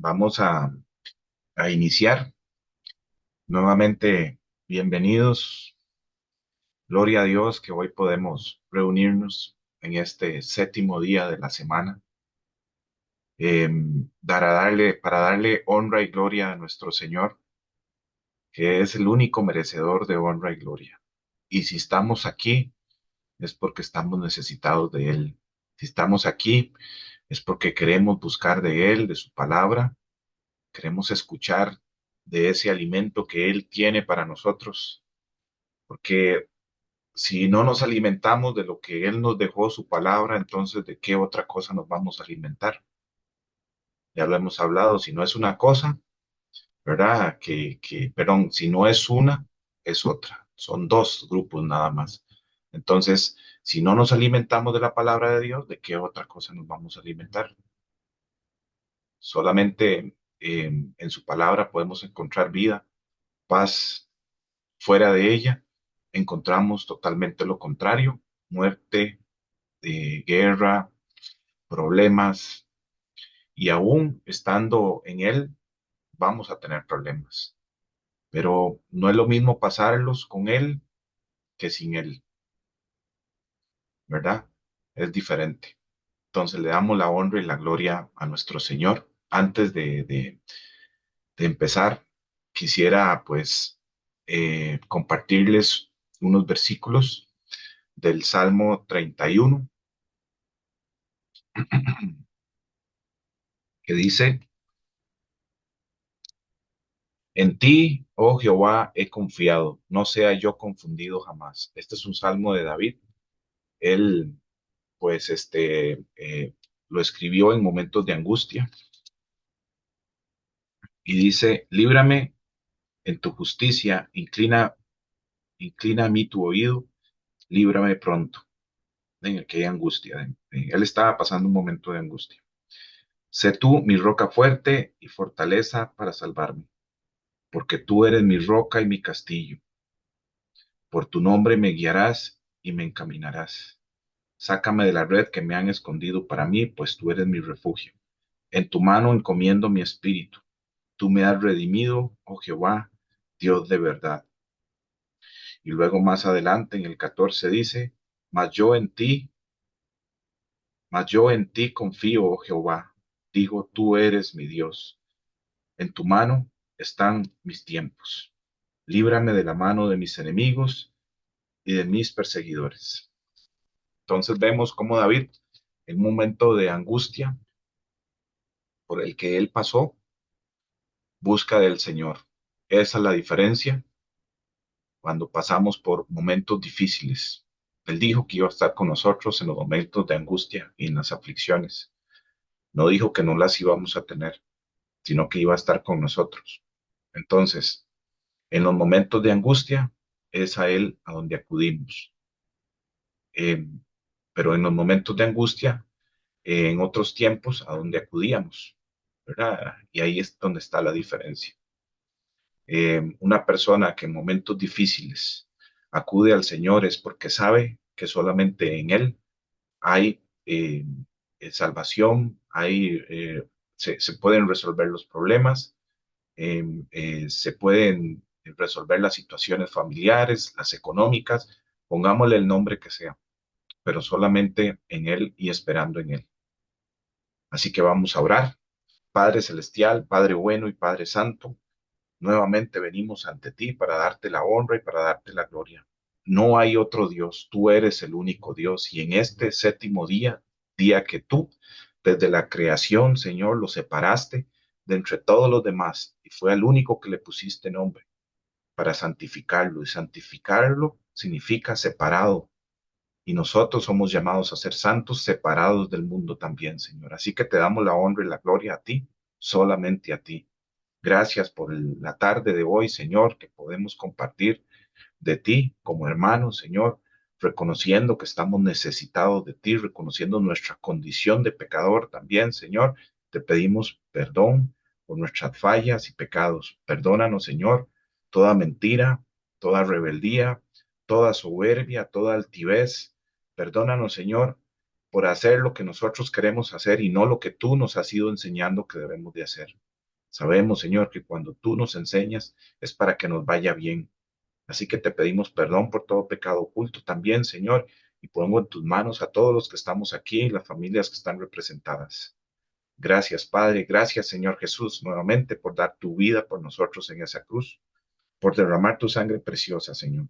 Vamos a iniciar nuevamente. Bienvenidos. Gloria a Dios que hoy podemos reunirnos en este séptimo día de la semana, para darle honra y gloria a nuestro Señor, que es el único merecedor de honra y gloria. Y si estamos aquí, es porque estamos necesitados de Él. Si estamos aquí, es porque queremos buscar de Él, de su palabra. Queremos escuchar de ese alimento que Él tiene para nosotros, porque si no nos alimentamos de lo que Él nos dejó, su palabra, entonces ¿de qué otra cosa nos vamos a alimentar? Ya lo hemos hablado, si no es una cosa, ¿verdad? Perdón, si no es una, es otra. Son dos grupos nada más. Entonces, si no nos alimentamos de la palabra de Dios, ¿de qué otra cosa nos vamos a alimentar? Solamente en su palabra podemos encontrar vida, paz. Fuera de ella encontramos totalmente lo contrario: muerte, guerra, problemas, y aún estando en Él vamos a tener problemas. Pero no es lo mismo pasarlos con Él que sin Él, ¿verdad? Es diferente. Entonces le damos la honra y la gloria a nuestro Señor. Antes de empezar, quisiera pues compartirles unos versículos del Salmo 31 que dice: En ti, oh Jehová, he confiado, no sea yo confundido jamás. Este es un salmo de David. Él, pues, lo escribió en momentos de angustia y dice: líbrame en tu justicia, inclina a mí tu oído, líbrame pronto en aquella angustia. Él estaba pasando un momento de angustia. Sé tú mi roca fuerte y fortaleza para salvarme, porque tú eres mi roca y mi castillo. Por tu nombre me guiarás y me encaminarás. Sácame de la red que me han escondido para mí, pues tú eres mi refugio. En tu mano encomiendo mi espíritu. Tú me has redimido, oh Jehová, Dios de verdad. Y luego más adelante en el 14 dice: Mas yo en ti, mas yo en ti confío, oh Jehová. Digo, tú eres mi Dios. En tu mano están mis tiempos. Líbrame de la mano de mis enemigos y de mis perseguidores. Entonces vemos cómo David, en un momento de angustia por el que él pasó, busca del Señor. Esa es la diferencia cuando pasamos por momentos difíciles. Él dijo que iba a estar con nosotros en los momentos de angustia y en las aflicciones. No dijo que no las íbamos a tener, sino que iba a estar con nosotros. Entonces, en los momentos de angustia es a Él a donde acudimos. Eh, pero en los momentos de angustia, en otros tiempos, a donde acudíamos, ¿verdad? Y ahí es donde está la diferencia. Una persona que en momentos difíciles acude al Señor es porque sabe que solamente en Él hay salvación, se pueden resolver los problemas, se pueden resolver las situaciones familiares, las económicas, pongámosle el nombre que sea, pero solamente en Él y esperando en Él. Así que vamos a orar. Padre Celestial, Padre bueno y Padre Santo, nuevamente venimos ante ti para darte la honra y para darte la gloria. No hay otro Dios, tú eres el único Dios, y en este séptimo día, día que tú, desde la creación, Señor, lo separaste de entre todos los demás y fue al único que le pusiste nombre para santificarlo, y santificarlo significa separado, y nosotros somos llamados a ser santos separados del mundo también, Señor. Así que te damos la honra y la gloria a ti, solamente a ti. Gracias por la tarde de hoy, Señor, que podemos compartir de ti como hermanos, Señor, reconociendo que estamos necesitados de ti, reconociendo nuestra condición de pecador también, Señor. Te pedimos perdón por nuestras fallas y pecados. Perdónanos, Señor, toda mentira, toda rebeldía, toda soberbia, toda altivez. Perdónanos, Señor, por hacer lo que nosotros queremos hacer y no lo que tú nos has ido enseñando que debemos de hacer. Sabemos, Señor, que cuando tú nos enseñas es para que nos vaya bien. Así que te pedimos perdón por todo pecado oculto también, Señor, y pongo en tus manos a todos los que estamos aquí y las familias que están representadas. Gracias, Padre. Gracias, Señor Jesús, nuevamente por dar tu vida por nosotros en esa cruz, por derramar tu sangre preciosa, Señor,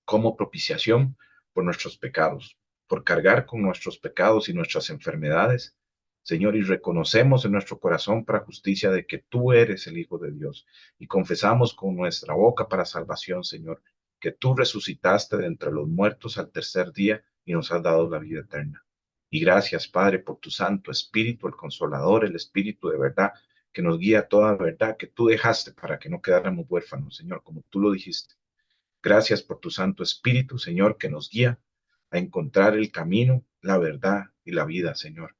como propiciación por nuestros pecados, por cargar con nuestros pecados y nuestras enfermedades, Señor, y reconocemos en nuestro corazón para justicia de que tú eres el Hijo de Dios y confesamos con nuestra boca para salvación, Señor, que tú resucitaste de entre los muertos al tercer día y nos has dado la vida eterna. Y gracias, Padre, por tu Santo Espíritu, el Consolador, el Espíritu de verdad, que nos guía a toda verdad, que tú dejaste para que no quedáramos huérfanos, Señor, como tú lo dijiste. Gracias por tu Santo Espíritu, Señor, que nos guía a encontrar el camino, la verdad y la vida, Señor.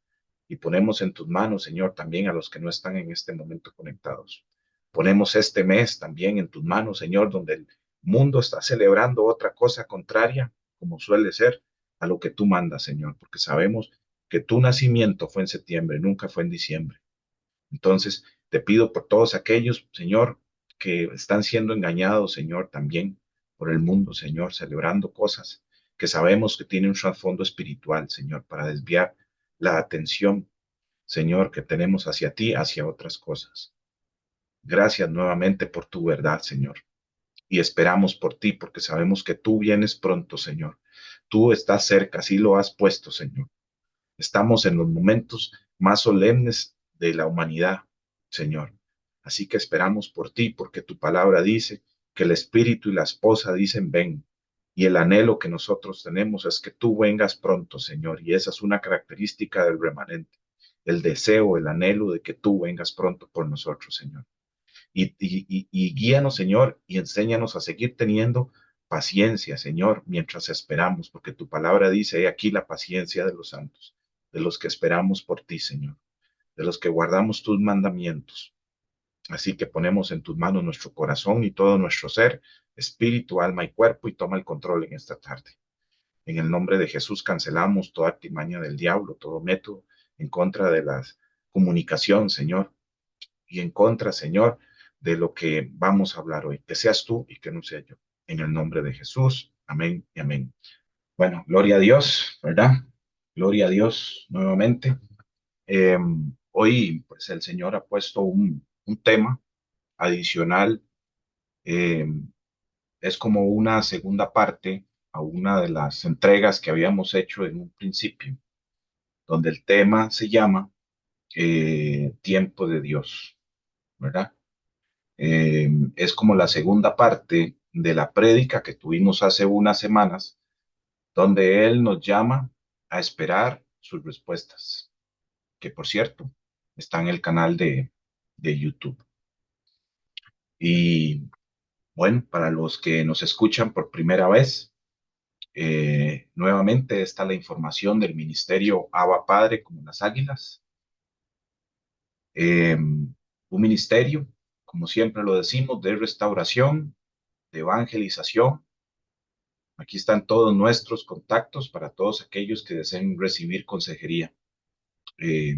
Y ponemos en tus manos, Señor, también a los que no están en este momento conectados. Ponemos este mes también en tus manos, Señor, donde el mundo está celebrando otra cosa contraria, como suele ser, a lo que tú mandas, Señor, porque sabemos que tu nacimiento fue en septiembre, nunca fue en diciembre. Entonces, te pido por todos aquellos, Señor, que están siendo engañados, Señor, también por el mundo, Señor, celebrando cosas que sabemos que tienen un trasfondo espiritual, Señor, para desviar la atención, Señor, que tenemos hacia ti, hacia otras cosas. Gracias nuevamente por tu verdad, Señor. Y esperamos por ti, porque sabemos que tú vienes pronto, Señor. Tú estás cerca, así lo has puesto, Señor. Estamos en los momentos más solemnes de la humanidad, Señor. Así que esperamos por ti, porque tu palabra dice que el Espíritu y la esposa dicen ven. Y el anhelo que nosotros tenemos es que tú vengas pronto, Señor. Y esa es una característica del remanente. El deseo, el anhelo de que tú vengas pronto por nosotros, Señor. Y guíanos, Señor, y enséñanos a seguir teniendo paciencia, Señor, mientras esperamos, porque tu palabra dice, he aquí la paciencia de los santos, de los que esperamos por ti, Señor, de los que guardamos tus mandamientos. Así que ponemos en tus manos nuestro corazón y todo nuestro ser, espíritu, alma y cuerpo, y toma el control en esta tarde. En el nombre de Jesús cancelamos toda artimaña del diablo, todo método en contra de la comunicación, Señor, y en contra, Señor, de lo que vamos a hablar hoy. Que seas tú y que no sea yo. En el nombre de Jesús. Amén y amén. Bueno, gloria a Dios, ¿verdad? Gloria a Dios nuevamente. Eh, Hoy, pues el Señor ha puesto un tema adicional. eh, es como una segunda parte a una de las entregas que habíamos hecho en un principio, donde el tema se llama Tiempo de Dios, ¿verdad? Es como la segunda parte de la prédica que tuvimos hace unas semanas, donde Él nos llama a esperar sus respuestas, que por cierto, está en el canal de YouTube. Y bueno, para los que nos escuchan por primera vez, nuevamente está la información del Ministerio Abba Padre como las Águilas. Un ministerio, como siempre lo decimos, de restauración, de evangelización. Aquí están todos nuestros contactos para todos aquellos que deseen recibir consejería. Eh,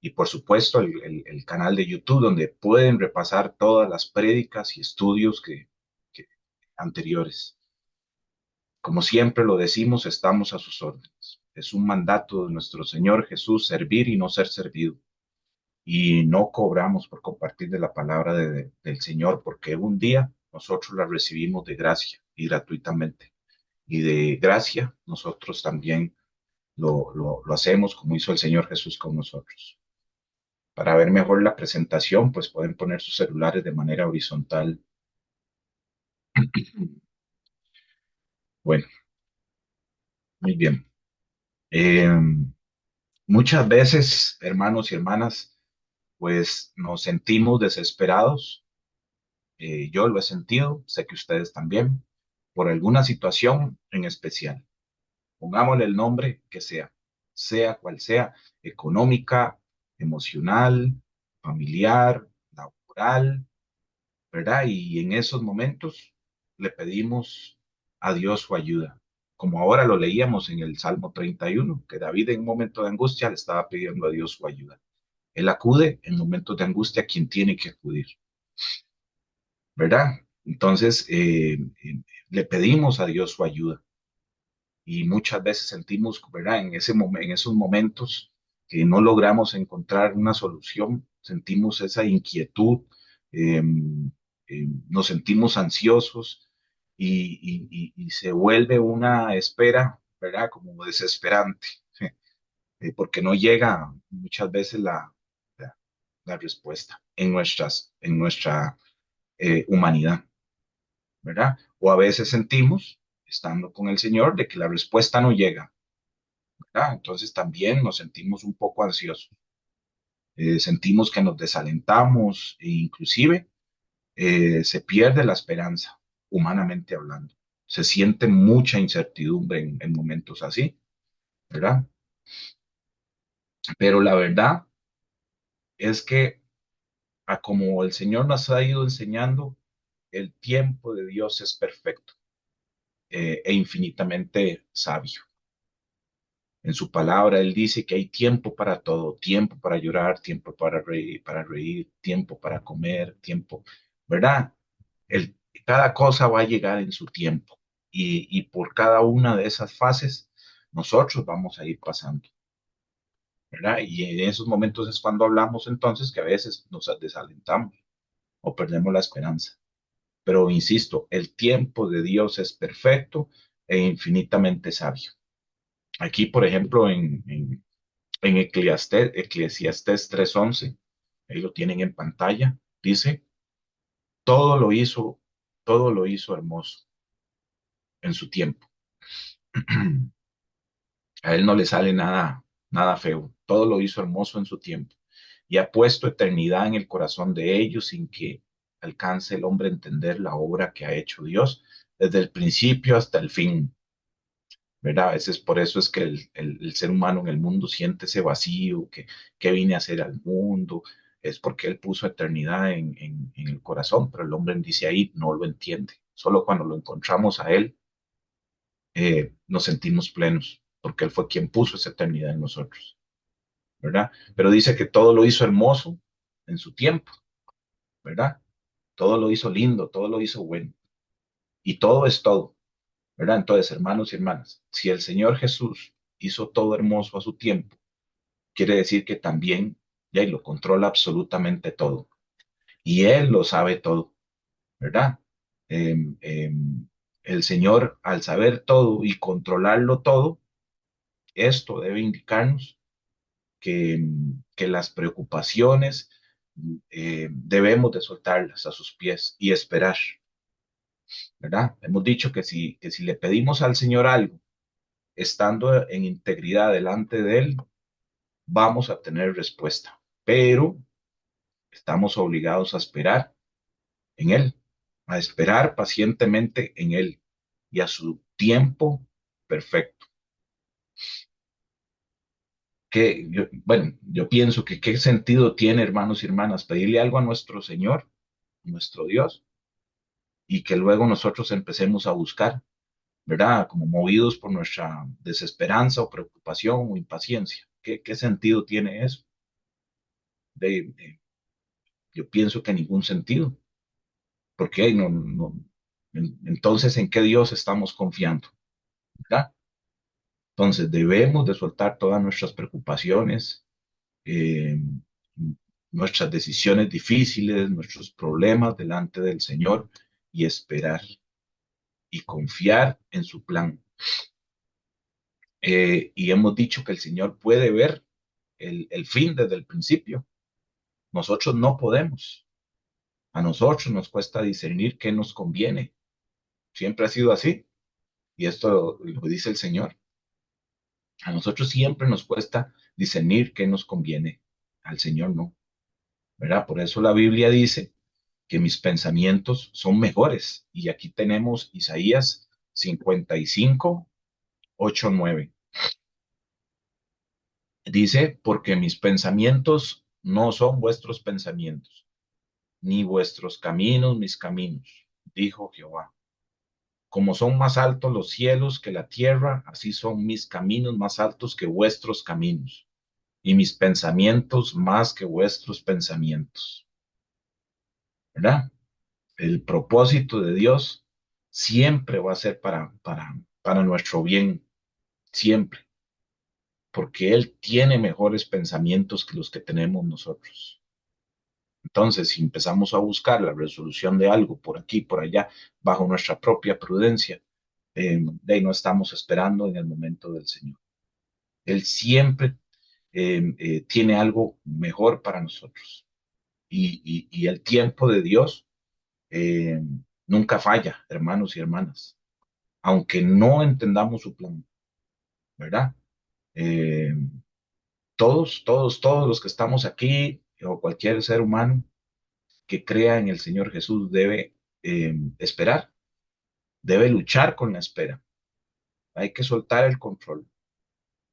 y por supuesto el canal de YouTube donde pueden repasar todas las prédicas y estudios que anteriores. Como siempre lo decimos, estamos a sus órdenes. Es un mandato de nuestro Señor Jesús servir y no ser servido. Y no cobramos por compartir de la palabra del Señor, porque un día nosotros la recibimos de gracia y gratuitamente. Y de gracia nosotros también lo hacemos como hizo el Señor Jesús con nosotros. Para ver mejor la presentación, pues pueden poner sus celulares de manera horizontal. Bueno, muy bien. Eh, Muchas veces, hermanos y hermanas, pues nos sentimos desesperados. Yo lo he sentido, sé que ustedes también, por alguna situación en especial. Pongámosle el nombre que sea cual sea, económica, emocional, familiar, laboral, ¿verdad? Y en esos momentos le pedimos a Dios su ayuda, como ahora lo leíamos en el Salmo 31, que David en un momento de angustia le estaba pidiendo a Dios su ayuda. Él acude en momentos de angustia a quien tiene que acudir, ¿verdad? Entonces, le pedimos a Dios su ayuda y muchas veces sentimos, ¿verdad? En esos momentos que no logramos encontrar una solución, sentimos esa inquietud, eh, nos sentimos ansiosos y se vuelve una espera, ¿verdad? Como desesperante, porque no llega muchas veces la, la respuesta en nuestra humanidad, ¿verdad? O a veces sentimos, estando con el Señor, de que la respuesta no llega, ¿verdad? Entonces también nos sentimos un poco ansiosos, sentimos que nos desalentamos e inclusive se pierde la esperanza, humanamente hablando. Se siente mucha incertidumbre en momentos así, ¿verdad? Pero la verdad es que a como el Señor nos ha ido enseñando, el tiempo de Dios es perfecto e infinitamente sabio. En su palabra, Él dice que hay tiempo para todo, tiempo para llorar, tiempo para reír, tiempo para comer, tiempo, ¿verdad? El, cada cosa va a llegar en su tiempo y por cada una de esas fases nosotros vamos a ir pasando, ¿verdad? Y en esos momentos es cuando hablamos entonces que a veces nos desalentamos o perdemos la esperanza. Pero insisto, el tiempo de Dios es perfecto e infinitamente sabio. Aquí, por ejemplo, en Eclesiastés 3:11, ahí lo tienen en pantalla, dice, todo lo hizo, todo lo hizo hermoso en su tiempo. A él no le sale nada feo, todo lo hizo hermoso en su tiempo y ha puesto eternidad en el corazón de ellos sin que alcance el hombre a entender la obra que ha hecho Dios desde el principio hasta el fin. ¿Verdad? A veces por eso es que el ser humano en el mundo siente ese vacío, que vine a hacer al mundo, es porque él puso eternidad en el corazón, pero el hombre dice ahí, no lo entiende. Solo cuando lo encontramos a él, nos sentimos plenos, porque él fue quien puso esa eternidad en nosotros, ¿verdad? Pero dice que todo lo hizo hermoso en su tiempo, ¿verdad? Todo lo hizo lindo, todo lo hizo bueno, y todo es todo, ¿verdad? Entonces, hermanos y hermanas, si el Señor Jesús hizo todo hermoso a su tiempo, quiere decir que también ya y lo controla absolutamente todo. Y Él lo sabe todo, ¿verdad? Eh, eh, el Señor, al saber todo y controlarlo todo, esto debe indicarnos que las preocupaciones debemos de soltarlas a sus pies y esperar, ¿verdad? Hemos dicho que si le pedimos al Señor algo, estando en integridad delante de Él, vamos a tener respuesta, pero estamos obligados a esperar en Él, a esperar pacientemente en Él y a su tiempo perfecto. Bueno, yo pienso que qué sentido tiene, hermanos y hermanas, pedirle algo a nuestro Señor, nuestro Dios, y que luego nosotros empecemos a buscar, ¿verdad? Como movidos por nuestra desesperanza o preocupación o impaciencia. ¿Qué sentido tiene eso? Yo pienso que ningún sentido, porque entonces, ¿en qué Dios estamos confiando? ¿Verdad? Entonces debemos de soltar todas nuestras preocupaciones, eh, nuestras decisiones difíciles, nuestros problemas delante del Señor y esperar y confiar en su plan. Y hemos dicho que el Señor puede ver el fin desde el principio. Nosotros no podemos. A nosotros nos cuesta discernir qué nos conviene. Siempre ha sido así. Y esto lo dice el Señor. A nosotros siempre nos cuesta discernir qué nos conviene. Al Señor no. ¿Verdad? Por eso la Biblia dice que mis pensamientos son mejores. Y aquí tenemos Isaías 55:8-9. Dice, porque mis pensamientos no son vuestros pensamientos, ni vuestros caminos mis caminos, dijo Jehová. Como son más altos los cielos que la tierra, así son mis caminos más altos que vuestros caminos y mis pensamientos más que vuestros pensamientos, ¿verdad? El propósito de Dios siempre va a ser para nuestro bien, siempre, porque Él tiene mejores pensamientos que los que tenemos nosotros. Entonces, si empezamos a buscar la resolución de algo por aquí, por allá, bajo nuestra propia prudencia, de ahí no estamos esperando en el momento del Señor. Él siempre tiene algo mejor para nosotros. Y el tiempo de Dios eh, nunca falla, hermanos y hermanas, aunque no entendamos su plan, ¿verdad? Eh, todos los que estamos aquí, o cualquier ser humano que crea en el Señor Jesús debe esperar, debe luchar con la espera. Hay que soltar el control,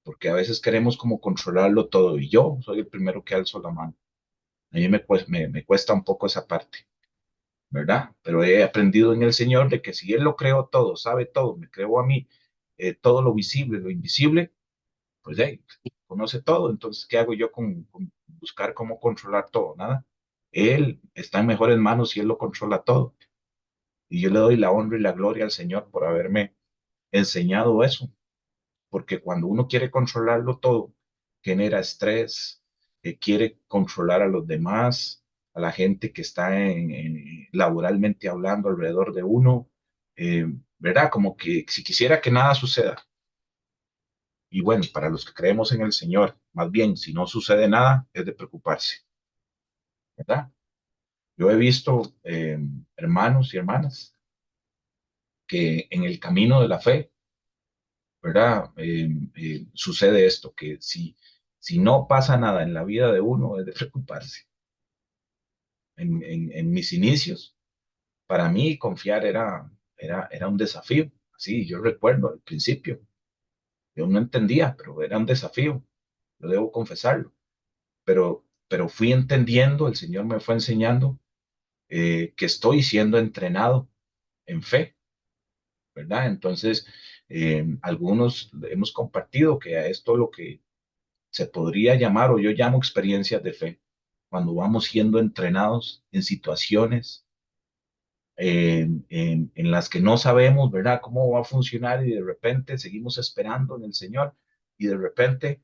porque a veces queremos como controlarlo todo, y yo soy el primero que alzo la mano. A mí me cuesta un poco esa parte, ¿verdad? Pero he aprendido en el Señor de que si Él lo creó todo, sabe todo, me creó a mí todo lo visible, lo invisible, pues conoce todo. Entonces, ¿qué hago yo con buscar cómo controlar todo? Nada. Él está en mejores manos y Él lo controla todo. Y yo le doy la honra y la gloria al Señor por haberme enseñado eso, porque cuando uno quiere controlarlo todo, genera estrés, quiere controlar a los demás, a la gente que está laboralmente hablando alrededor de uno, eh, ¿verdad? Como que si quisiera que nada suceda. Y bueno, para los que creemos en el Señor, más bien, si no sucede nada, es de preocuparse, ¿verdad? Yo he visto hermanos y hermanas que en el camino de la fe, ¿verdad? Sucede esto, que si no pasa nada en la vida de uno, es de preocuparse. En mis inicios, para mí confiar era un desafío. Sí, yo recuerdo al principio, yo no entendía, pero era un desafío, lo debo confesarlo. Pero fui entendiendo, el Señor me fue enseñando que estoy siendo entrenado en fe, ¿verdad? Entonces, algunos hemos compartido que a esto lo que se podría llamar, o yo llamo experiencias de fe, cuando vamos siendo entrenados en situaciones en las que no sabemos, ¿verdad?, cómo va a funcionar y de repente seguimos esperando en el Señor y de repente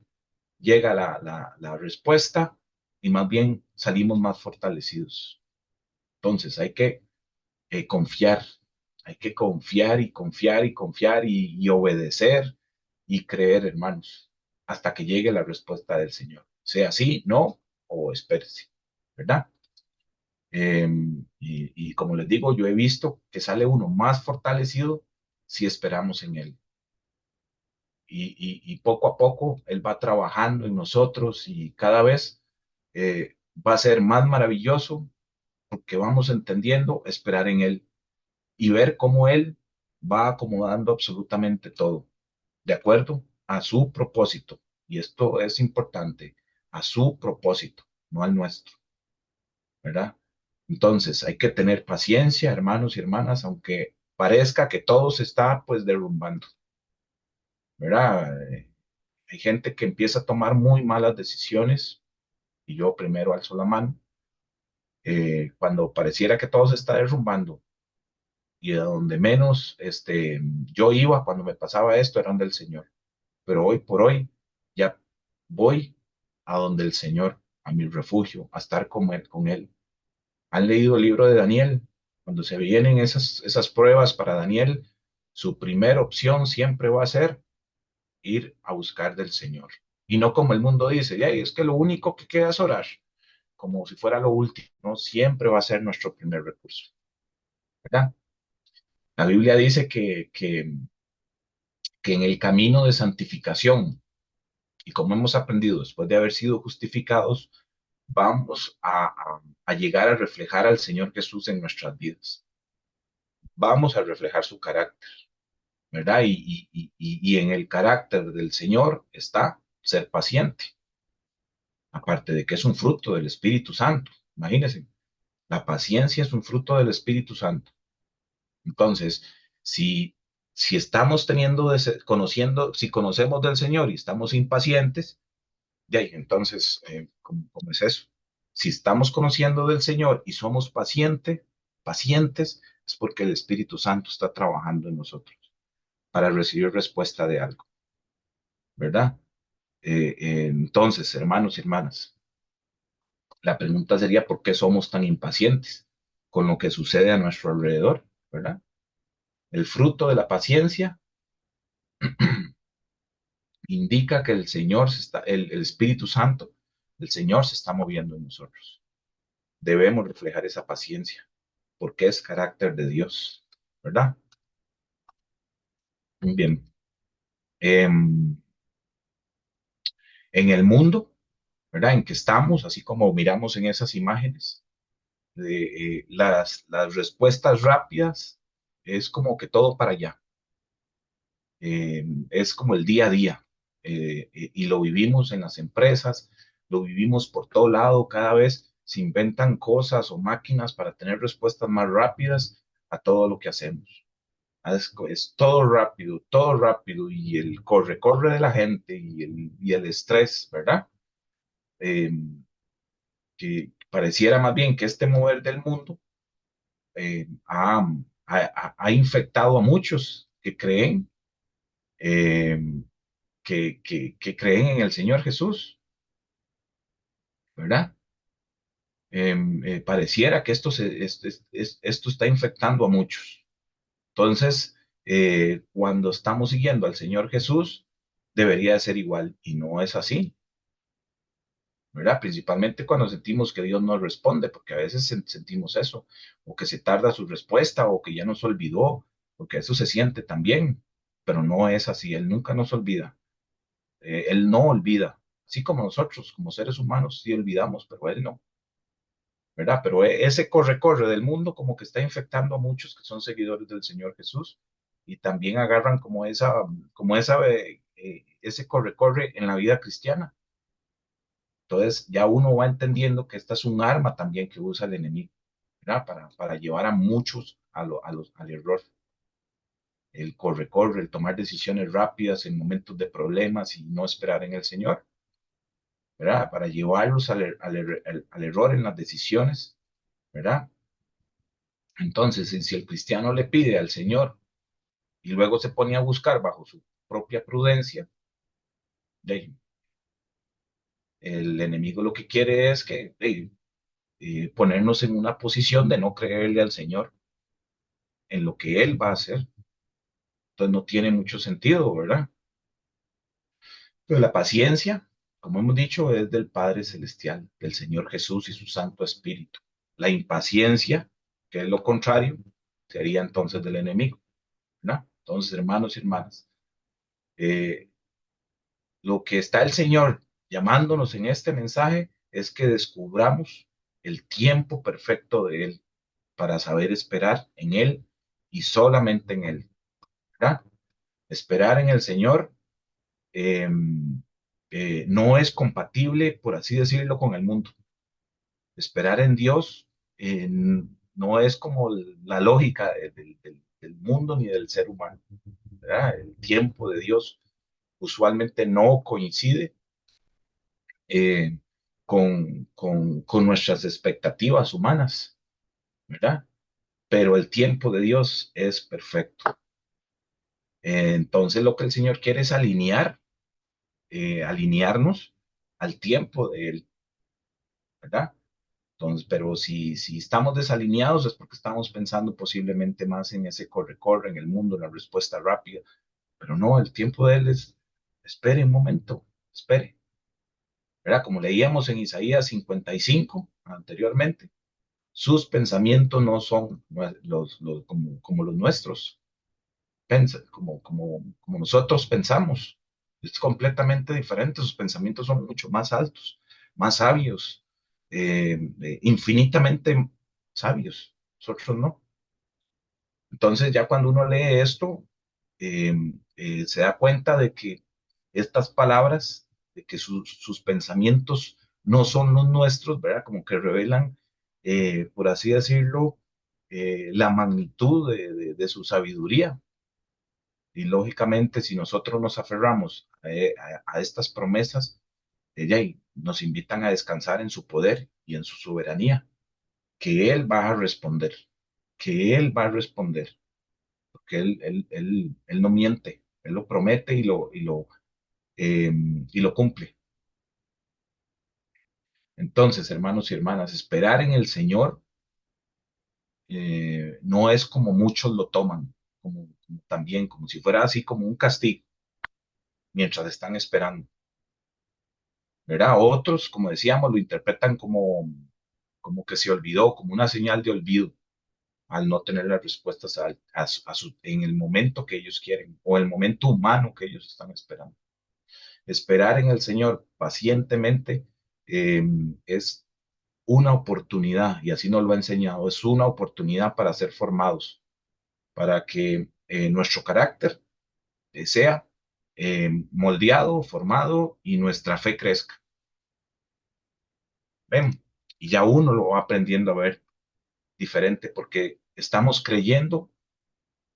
llega la respuesta y más bien salimos más fortalecidos. Entonces confiar, hay que confiar y confiar y confiar y obedecer y creer, hermanos, hasta que llegue la respuesta del Señor. Sea sí, no, o espérese, ¿verdad? Y como les digo, yo he visto que sale uno más fortalecido si esperamos en Él. Y poco a poco Él va trabajando en nosotros y cada vez va a ser más maravilloso porque vamos entendiendo esperar en Él y ver cómo Él va acomodando absolutamente todo, de acuerdo a su propósito. Y esto es importante, a su propósito, no al nuestro, ¿verdad? Entonces hay que tener paciencia, hermanos y hermanas, aunque parezca que todo se está pues derrumbando, ¿verdad? Hay gente que empieza a tomar muy malas decisiones y yo primero alzo la mano, cuando pareciera que todo se está derrumbando y a donde menos yo iba cuando me pasaba esto eran del Señor. Pero hoy por hoy ya voy a donde el Señor, a mi refugio, a estar con Él. ¿Han leído el libro de Daniel? Cuando se vienen esas pruebas para Daniel, su primera opción siempre va a ser ir a buscar del Señor. Y no como el mundo dice, ya, es que lo único que queda es orar, como si fuera lo último, ¿no? Siempre va a ser nuestro primer recurso, ¿verdad? La Biblia dice que en el camino de santificación, y como hemos aprendido después de haber sido justificados, vamos a llegar a reflejar al Señor Jesús en nuestras vidas. Vamos a reflejar su carácter, ¿verdad? Y en el carácter del Señor está ser paciente, aparte de que es un fruto del Espíritu Santo. Imagínense, la paciencia es un fruto del Espíritu Santo. Entonces, si, si estamos conociendo, si conocemos del Señor y estamos impacientes, De ahí, entonces, ¿cómo es eso? Si estamos conociendo del Señor y somos pacientes, es porque el Espíritu Santo está trabajando en nosotros para recibir respuesta de algo, ¿verdad? Entonces, hermanos y hermanas, la pregunta sería, ¿por qué somos tan impacientes con lo que sucede a nuestro alrededor, ¿verdad? El fruto de la paciencia indica que el Señor el Espíritu Santo, el Señor se está moviendo en nosotros. Debemos reflejar esa paciencia porque es carácter de Dios, ¿verdad? Muy bien. En el mundo, ¿verdad? En que estamos, así como miramos en esas imágenes, las respuestas rápidas es como que todo para allá. Es como el día a día. Y lo vivimos en las empresas, lo vivimos por todo lado, cada vez se inventan cosas o máquinas para tener respuestas más rápidas a todo lo que hacemos. Es todo rápido, y el corre de la gente y el estrés, ¿verdad? Eh, que pareciera más bien que este mover del mundo ha infectado a muchos eh, que creen en el Señor Jesús, ¿verdad? Pareciera que esto está infectando a muchos. Entonces, cuando estamos siguiendo al Señor Jesús, debería de ser igual y no es así, ¿verdad? Principalmente cuando sentimos que Dios no responde, porque a veces sentimos eso, o que se tarda su respuesta, o que ya nos olvidó, porque eso se siente también, pero no es así, Él nunca nos olvida. Él no olvida, así como nosotros, como seres humanos, sí olvidamos, pero Él no, ¿verdad? Pero ese corre del mundo como que está infectando a muchos que son seguidores del Señor Jesús y también agarran ese corre en la vida cristiana. Entonces ya uno va entendiendo que esta es un arma también que usa el enemigo, ¿verdad? Para llevar a muchos al error. El el tomar decisiones rápidas en momentos de problemas y no esperar en el Señor, ¿verdad? Para llevarlos al error en las decisiones, ¿verdad? Entonces, si el cristiano le pide al Señor y luego se pone a buscar bajo su propia prudencia, el enemigo lo que quiere es ponernos en una posición de no creerle al Señor en lo que Él va a hacer. Entonces no tiene mucho sentido, ¿verdad? Pero la paciencia, como hemos dicho, es del Padre Celestial, del Señor Jesús y su Santo Espíritu. La impaciencia, que es lo contrario, sería entonces del enemigo, ¿no? Entonces, hermanos y hermanas, eh, lo que está el Señor llamándonos en este mensaje es que descubramos el tiempo perfecto de Él para saber esperar en Él y solamente en Él, ¿verdad? Esperar en el Señor eh, no es compatible, por así decirlo, con el mundo. Esperar en Dios no es como la lógica del mundo ni del ser humano, ¿verdad? El tiempo de Dios usualmente no coincide eh, con nuestras expectativas humanas, ¿verdad? Pero el tiempo de Dios es perfecto. Entonces lo que el Señor quiere es alinearnos al tiempo de Él, ¿verdad? Entonces, pero si estamos desalineados es porque estamos pensando posiblemente más en ese corre-corre en el mundo, la respuesta rápida, pero no, el tiempo de Él espere un momento, espere, ¿verdad? Como leíamos en Isaías 55 anteriormente, sus pensamientos no son como los nuestros, como nosotros pensamos. Es completamente diferente, sus pensamientos son mucho más altos, más sabios, infinitamente sabios. Nosotros no. Entonces ya cuando uno lee esto, eh, se da cuenta de que estas palabras, de que sus pensamientos no son los nuestros, ¿verdad? Como que revelan, por así decirlo, la magnitud de su sabiduría. Y lógicamente, si nosotros nos aferramos a estas promesas, ella y nos invitan a descansar en su poder y en su soberanía, que Él va a responder, que Él va a responder, porque Él no miente, Él lo promete y lo cumple. Entonces, hermanos y hermanas, esperar en el Señor no es como muchos lo toman, como también, como si fuera así como un castigo mientras están esperando, ¿verdad? Otros, como decíamos, lo interpretan como que se olvidó, como una señal de olvido al no tener las respuestas en el momento que ellos quieren o el momento humano que ellos están esperando. Esperar en el Señor pacientemente eh, es una oportunidad, y así nos lo ha enseñado, es una oportunidad para ser formados, para que nuestro carácter sea moldeado, formado y nuestra fe crezca. ¿Ven? Y ya uno lo va aprendiendo a ver diferente porque estamos creyendo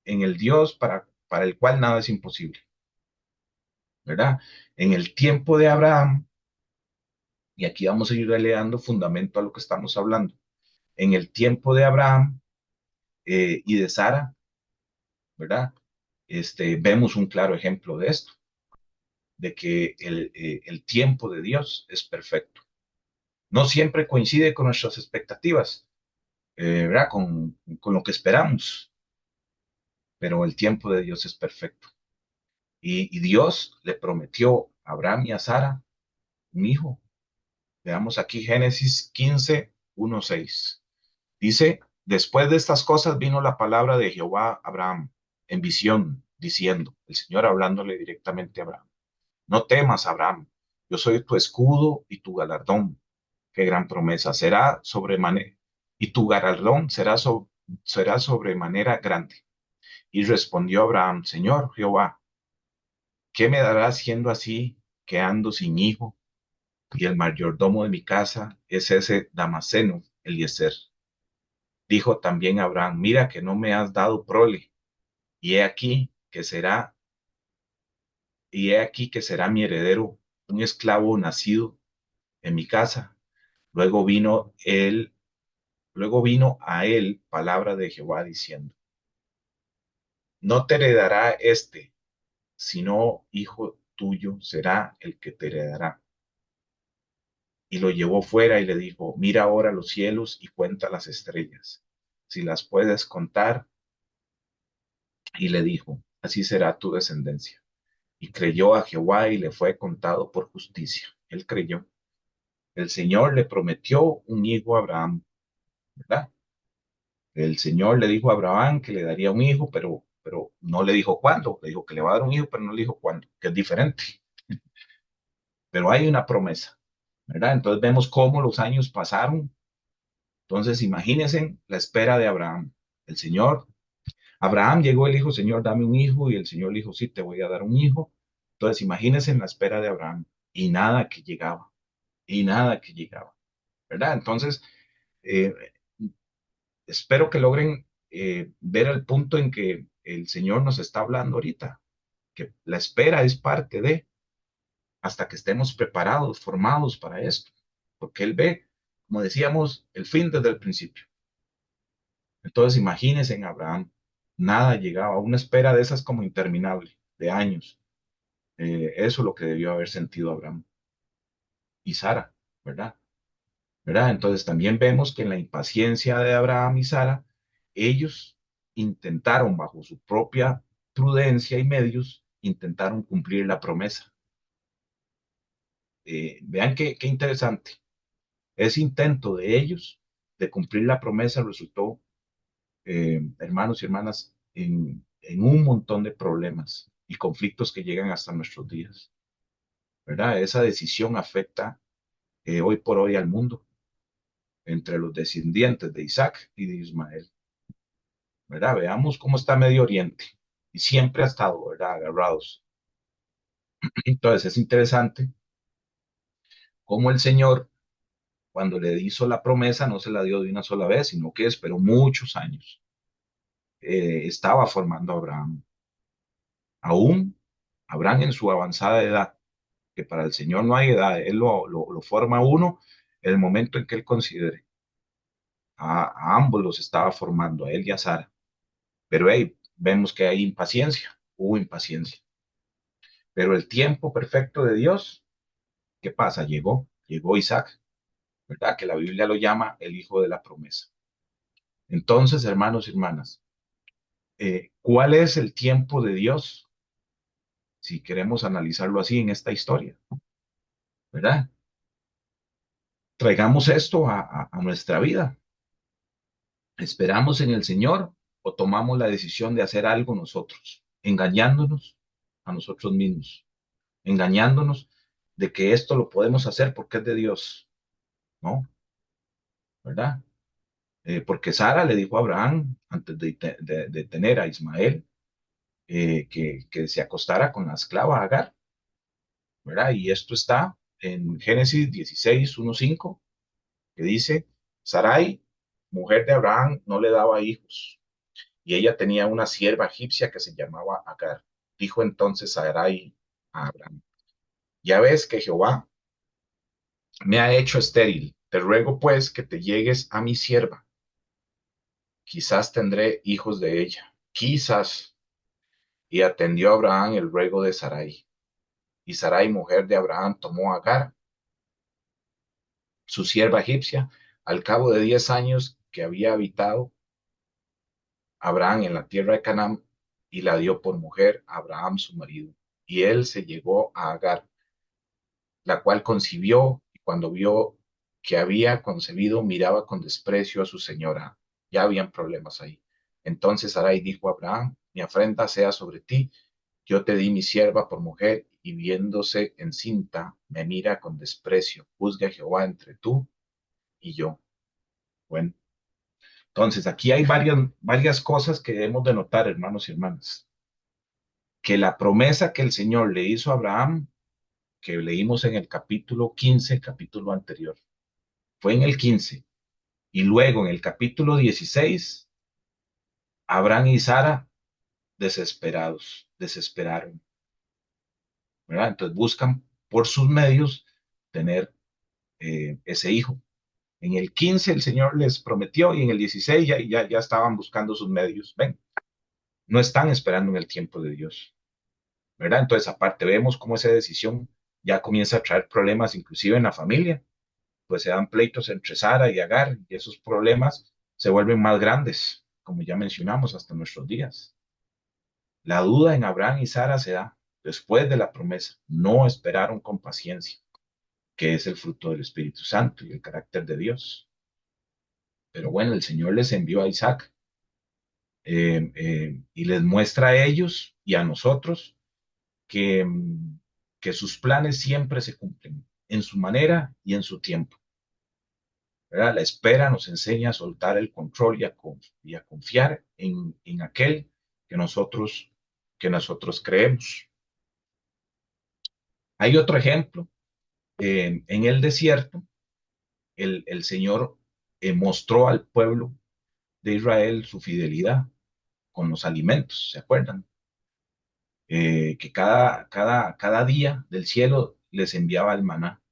en el Dios para el cual nada es imposible, ¿verdad? En el tiempo de Abraham, y aquí vamos a ir dando fundamento a lo que estamos hablando, en el tiempo de Abraham y de Sara, ¿verdad? Vemos un claro ejemplo de esto, de que el tiempo de Dios es perfecto. No siempre coincide con nuestras expectativas, ¿verdad? Con lo que esperamos, pero el tiempo de Dios es perfecto. Y Dios le prometió a Abraham y a Sara un hijo. Veamos aquí Génesis 15, 1, 6. Dice, después de estas cosas vino la palabra de Jehová a Abraham en visión, diciendo, el Señor hablándole directamente a Abraham, no temas, Abraham, yo soy tu escudo y tu galardón. Qué gran promesa, será sobremanera, y tu galardón será sobremanera grande. Y respondió Abraham, Señor Jehová, ¿qué me darás siendo así que ando sin hijo? Y el mayordomo de mi casa es ese Damaseno, Eliezer. Dijo también Abraham, mira que no me has dado prole, y he aquí que será, y he aquí que será mi heredero, un esclavo nacido en mi casa. Luego vino él, luego vino a él palabra de Jehová diciendo, no te heredará este, sino hijo tuyo será el que te heredará. Y lo llevó fuera y le dijo, mira ahora los cielos y cuenta las estrellas, si las puedes contar. Y le dijo, así será tu descendencia. Y creyó a Jehová y le fue contado por justicia. Él creyó. El Señor le prometió un hijo a Abraham, ¿verdad? El Señor le dijo a Abraham que le daría un hijo, pero no le dijo cuándo. Le dijo que le va a dar un hijo, pero no le dijo cuándo, que es diferente. Pero hay una promesa, ¿verdad? Entonces vemos cómo los años pasaron. Entonces imagínense la espera de Abraham. El Señor, Abraham llegó y le dijo, Señor, dame un hijo. Y el Señor le dijo, sí, te voy a dar un hijo. Entonces imagínense en la espera de Abraham. Y nada que llegaba, y nada que llegaba, ¿verdad? Entonces, eh, espero que logren ver el punto en que el Señor nos está hablando ahorita, que la espera es parte de, hasta que estemos preparados, formados para esto, porque Él ve, como decíamos, el fin desde el principio. Entonces, imagínense en Abraham, nada llegaba, una espera de esas como interminable, de años. Eso es lo que debió haber sentido Abraham y Sara, ¿verdad? ¿Verdad? Entonces también vemos que en la impaciencia de Abraham y Sara, ellos intentaron bajo su propia prudencia y medios, intentaron cumplir la promesa. Vean qué interesante. Ese intento de ellos de cumplir la promesa resultó, hermanos y hermanas, en un montón de problemas y conflictos que llegan hasta nuestros días. ¿Verdad? Esa decisión afecta hoy por hoy al mundo entre los descendientes de Isaac y de Ismael. ¿Verdad? Veamos cómo está Medio Oriente. Y siempre ha estado, ¿verdad? Agarrados. Entonces es interesante cómo el Señor, cuando le hizo la promesa, no se la dio de una sola vez, sino que esperó muchos años. Estaba formando a Abraham. Aún Abraham en su avanzada edad, que para el Señor no hay edad, Él lo forma a uno en el momento en que Él considere. A ambos los estaba formando, a él y a Sara. Pero hey, vemos que hay impaciencia, hubo impaciencia. Pero el tiempo perfecto de Dios, ¿qué pasa? Llegó Isaac, ¿verdad? Que la Biblia lo llama el hijo de la promesa. Entonces, hermanos y hermanas, ¿cuál es el tiempo de Dios? Si queremos analizarlo así en esta historia, ¿verdad? Traigamos esto a nuestra vida. ¿Esperamos en el Señor o tomamos la decisión de hacer algo nosotros, engañándonos a nosotros mismos, engañándonos de que esto lo podemos hacer porque es de Dios, ¿no? ¿Verdad? Porque Sara le dijo a Abraham, antes de tener a Ismael, que se acostara con la esclava Agar, ¿verdad? Y esto está en Génesis 16, 5, que dice, Sarai, mujer de Abraham, no le daba hijos, y ella tenía una sierva egipcia que se llamaba Agar. Dijo entonces Sarai a Abraham, ya ves que Jehová me ha hecho estéril, te ruego pues que te llegues a mi sierva, quizás tendré hijos de ella, quizás. Y atendió a Abraham el ruego de Sarai. Y Sarai, mujer de Abraham, tomó a Agar, su sierva egipcia, al cabo de 10 años que había habitado Abraham en la tierra de Canaán, y la dio por mujer a Abraham su marido. Y él se llegó a Agar, la cual concibió, y cuando vio que había concebido, miraba con desprecio a su señora. Ya habían problemas ahí. Entonces Sarai dijo a Abraham, mi afrenta sea sobre ti, yo te di mi sierva por mujer, y viéndose encinta, me mira con desprecio. Juzga Jehová entre tú y yo. Bueno, entonces aquí hay varias cosas que debemos de notar, hermanos y hermanas. Que la promesa que el Señor le hizo a Abraham, que leímos en el capítulo 15, capítulo anterior, fue en el 15. Y luego en el capítulo 16, Abraham y Sara desesperaron, ¿verdad? Entonces buscan por sus medios tener ese hijo. En el 15 el Señor les prometió y en el 16 ya estaban buscando sus medios. Ven, no están esperando en el tiempo de Dios, ¿verdad? Entonces aparte vemos cómo esa decisión ya comienza a traer problemas inclusive en la familia, pues se dan pleitos entre Sara y Agar y esos problemas se vuelven más grandes, como ya mencionamos, hasta nuestros días. La duda en Abraham y Sara se da después de la promesa. No esperaron con paciencia, que es el fruto del Espíritu Santo y el carácter de Dios. Pero bueno, el Señor les envió a Isaac y les muestra a ellos y a nosotros que, que sus planes siempre se cumplen en su manera y en su tiempo, ¿verdad? La espera nos enseña a soltar el control y a confiar en aquel que nosotros creemos. Hay otro ejemplo. En el desierto, el Señor mostró al pueblo de Israel su fidelidad con los alimentos, ¿se acuerdan? Que cada día del cielo les enviaba el maná,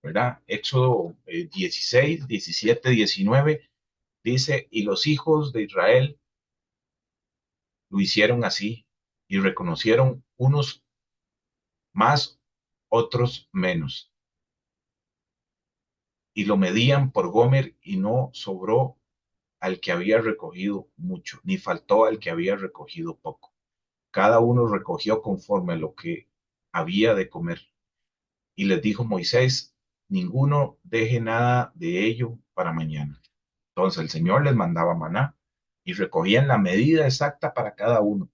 ¿verdad? Éxodo 16, 17, 19 dice, y los hijos de Israel lo hicieron así y reconocieron unos más, otros menos, y lo medían por Gomer y no sobró al que había recogido mucho, ni faltó al que había recogido poco. Cada uno recogió conforme a lo que había de comer. Y les dijo Moisés, ninguno deje nada de ello para mañana. Entonces el Señor les mandaba maná y recogían la medida exacta para cada uno.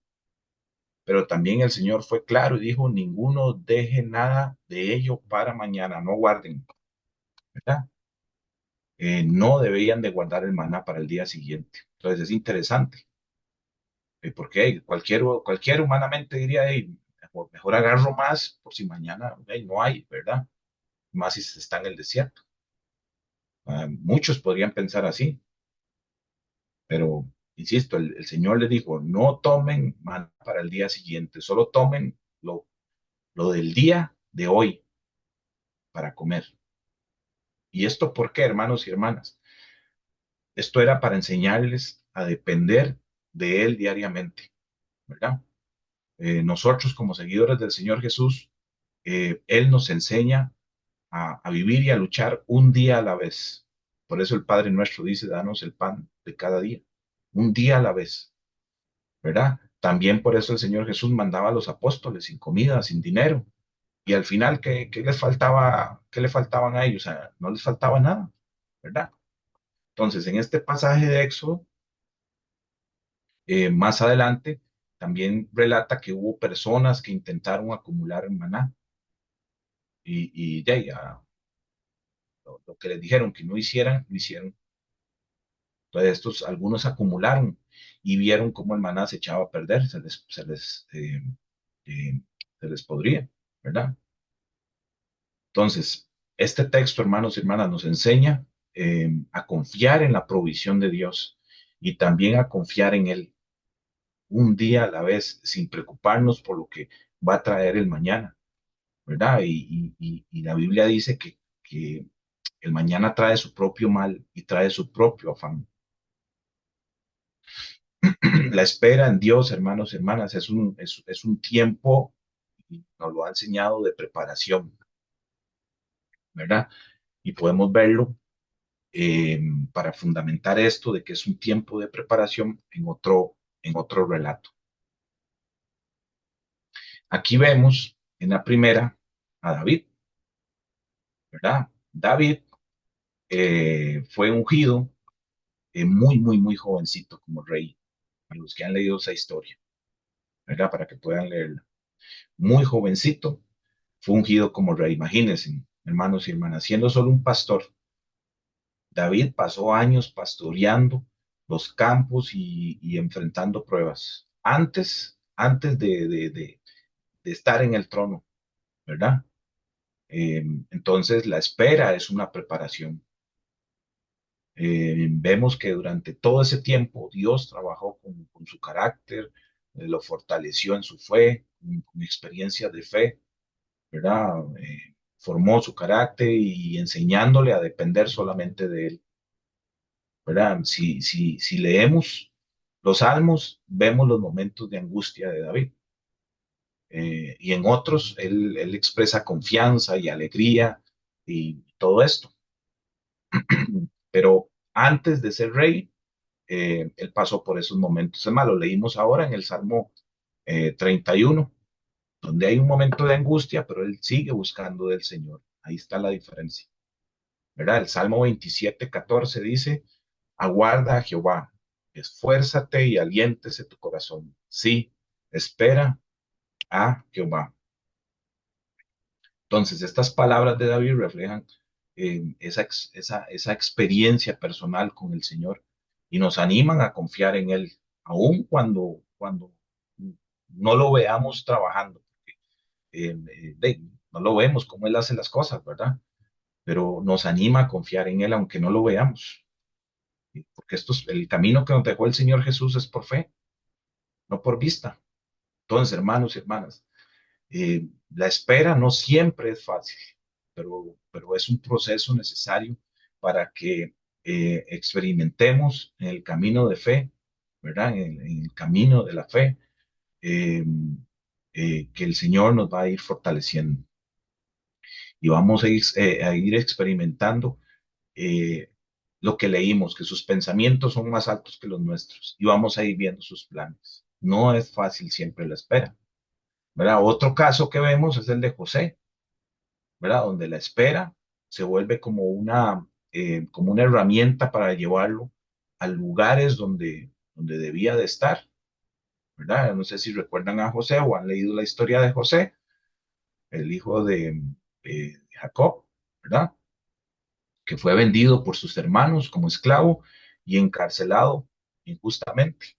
Pero también el Señor fue claro y dijo, ninguno deje nada de ello para mañana, no guarden, ¿verdad? No debían de guardar el maná para el día siguiente. Entonces es interesante, porque cualquier humanamente diría, hey, mejor agarro más por si mañana hey, no hay, ¿verdad? Más si se está en el desierto. Muchos podrían pensar así, pero insisto, el Señor le dijo, no tomen maná para el día siguiente, solo tomen lo del día de hoy. para comer. ¿Y esto por qué, hermanos y hermanas? Esto era para enseñarles a depender de Él diariamente, ¿verdad? Nosotros como seguidores del Señor Jesús, Él nos enseña a vivir y a luchar un día a la vez. Por eso el Padre nuestro dice, danos el pan de cada día, un día a la vez, ¿verdad? También por eso el Señor Jesús mandaba a los apóstoles sin comida, sin dinero. Y al final, ¿qué les faltaba? ¿Qué le faltaban a ellos? O sea, no les faltaba nada, ¿verdad? Entonces, en este pasaje de Éxodo, más adelante, también relata que hubo personas que intentaron acumular el maná y ya lo que les dijeron que no hicieran, lo hicieron. Entonces, algunos acumularon y vieron cómo el maná se echaba a perder, eh, se les podría, ¿verdad? Entonces, este texto, hermanos y hermanas, nos enseña a confiar en la provisión de Dios y también a confiar en Él un día a la vez, sin preocuparnos por lo que va a traer el mañana, ¿verdad? Y la Biblia dice que el mañana trae su propio mal y trae su propio afán. La espera en Dios, hermanos y hermanas, es un tiempo, y nos lo ha enseñado, de preparación, ¿verdad? Y podemos verlo eh, para fundamentar esto de que es un tiempo de preparación en otro relato. Aquí vemos en la primera a David, ¿verdad? David fue ungido muy jovencito como rey, a los que han leído esa historia, ¿verdad? Para que puedan leerla. Muy jovencito, fue ungido como rey. Imagínense, hermanos y hermanas, siendo solo un pastor, David pasó años pastoreando los campos y enfrentando pruebas antes de estar en el trono, ¿verdad? Entonces, la espera es una preparación. Vemos que durante todo ese tiempo Dios trabajó con su carácter, lo fortaleció en su fe, con experiencias de fe, ¿verdad? Formó su carácter y enseñándole a depender solamente de él, ¿verdad? Si leemos los salmos, vemos los momentos de angustia de David. Y en otros, él expresa confianza y alegría y todo esto. Pero antes de ser rey, él pasó por esos momentos. Es más, lo leímos ahora en el Salmo 31, donde hay un momento de angustia, pero él sigue buscando del Señor. Ahí está la diferencia, ¿verdad? El Salmo 27:14 dice, aguarda a Jehová, esfuérzate y aliéntese tu corazón. Sí, espera a Jehová. Entonces, estas palabras de David reflejan esa experiencia personal con el Señor y nos animan a confiar en Él, aun cuando no lo veamos trabajando. No lo vemos como Él hace las cosas, ¿verdad? Pero nos anima a confiar en Él aunque no lo veamos. Porque el camino que nos dejó el Señor Jesús es por fe, no por vista. Entonces, hermanos y hermanas, la espera no siempre es fácil, pero es un proceso necesario para que experimentemos en el camino de fe, ¿verdad? En el camino de la fe, eh, que el Señor nos va a ir fortaleciendo y vamos a ir experimentando eh, lo que leímos, que sus pensamientos son más altos que los nuestros y vamos a ir viendo sus planes. No es fácil siempre la espera, ¿verdad? Otro caso que vemos es el de José, ¿verdad? Donde la espera se vuelve como una herramienta para llevarlo a lugares donde debía de estar, ¿verdad? No sé si recuerdan a José o han leído la historia de José, el hijo de Jacob, ¿verdad? Que fue vendido por sus hermanos como esclavo y encarcelado injustamente,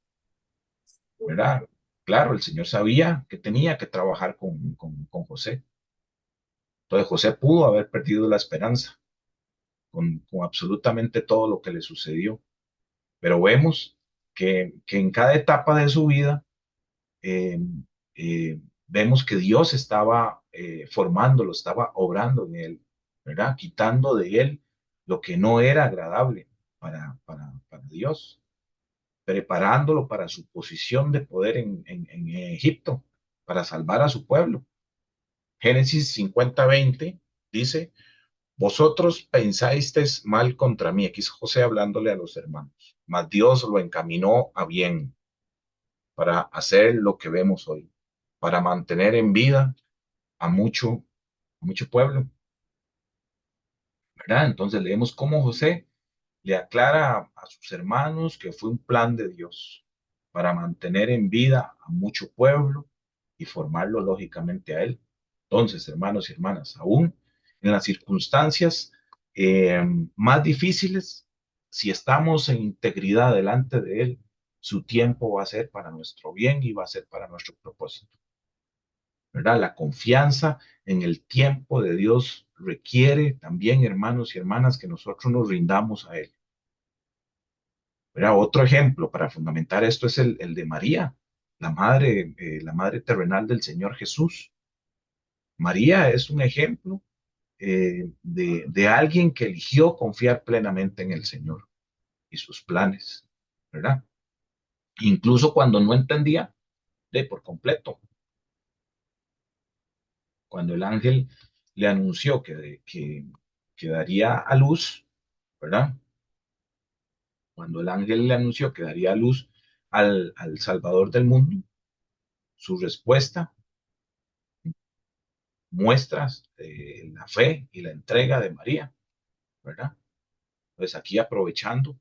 ¿verdad? Claro, el Señor sabía que tenía que trabajar con José. Entonces José pudo haber perdido la esperanza con absolutamente todo lo que le sucedió, pero vemos que en cada etapa de su vida eh, vemos que Dios estaba formándolo, estaba obrando en él. ¿verdad? Quitando de él lo que no era agradable para Dios, preparándolo para su posición de poder en Egipto, para salvar a su pueblo. Génesis 50:20 dice, vosotros pensáis mal contra mí, aquí es José hablándole a los hermanos, mas Dios lo encaminó a bien para hacer lo que vemos hoy, para mantener en vida a mucho pueblo, ¿verdad? Entonces leemos cómo José le aclara a sus hermanos que fue un plan de Dios para mantener en vida a mucho pueblo y formarlo lógicamente a él. Entonces, hermanos y hermanas, aún en las circunstancias eh, más difíciles, si estamos en integridad delante de Él, su tiempo va a ser para nuestro bien y va a ser para nuestro propósito, ¿verdad? La confianza en el tiempo de Dios requiere también, hermanos y hermanas, que nosotros nos rindamos a Él. ¿Verdad? Otro ejemplo para fundamentar esto es el de María, la madre terrenal del Señor Jesús. María es un ejemplo de alguien que eligió confiar plenamente en el Señor y sus planes, ¿verdad? Incluso cuando no entendía de por completo, cuando el ángel le anunció que daría a luz, ¿verdad? Cuando el ángel le anunció que daría a luz al Salvador del mundo, su respuesta muestras la fe y la entrega de María, ¿verdad? Pues aquí aprovechando,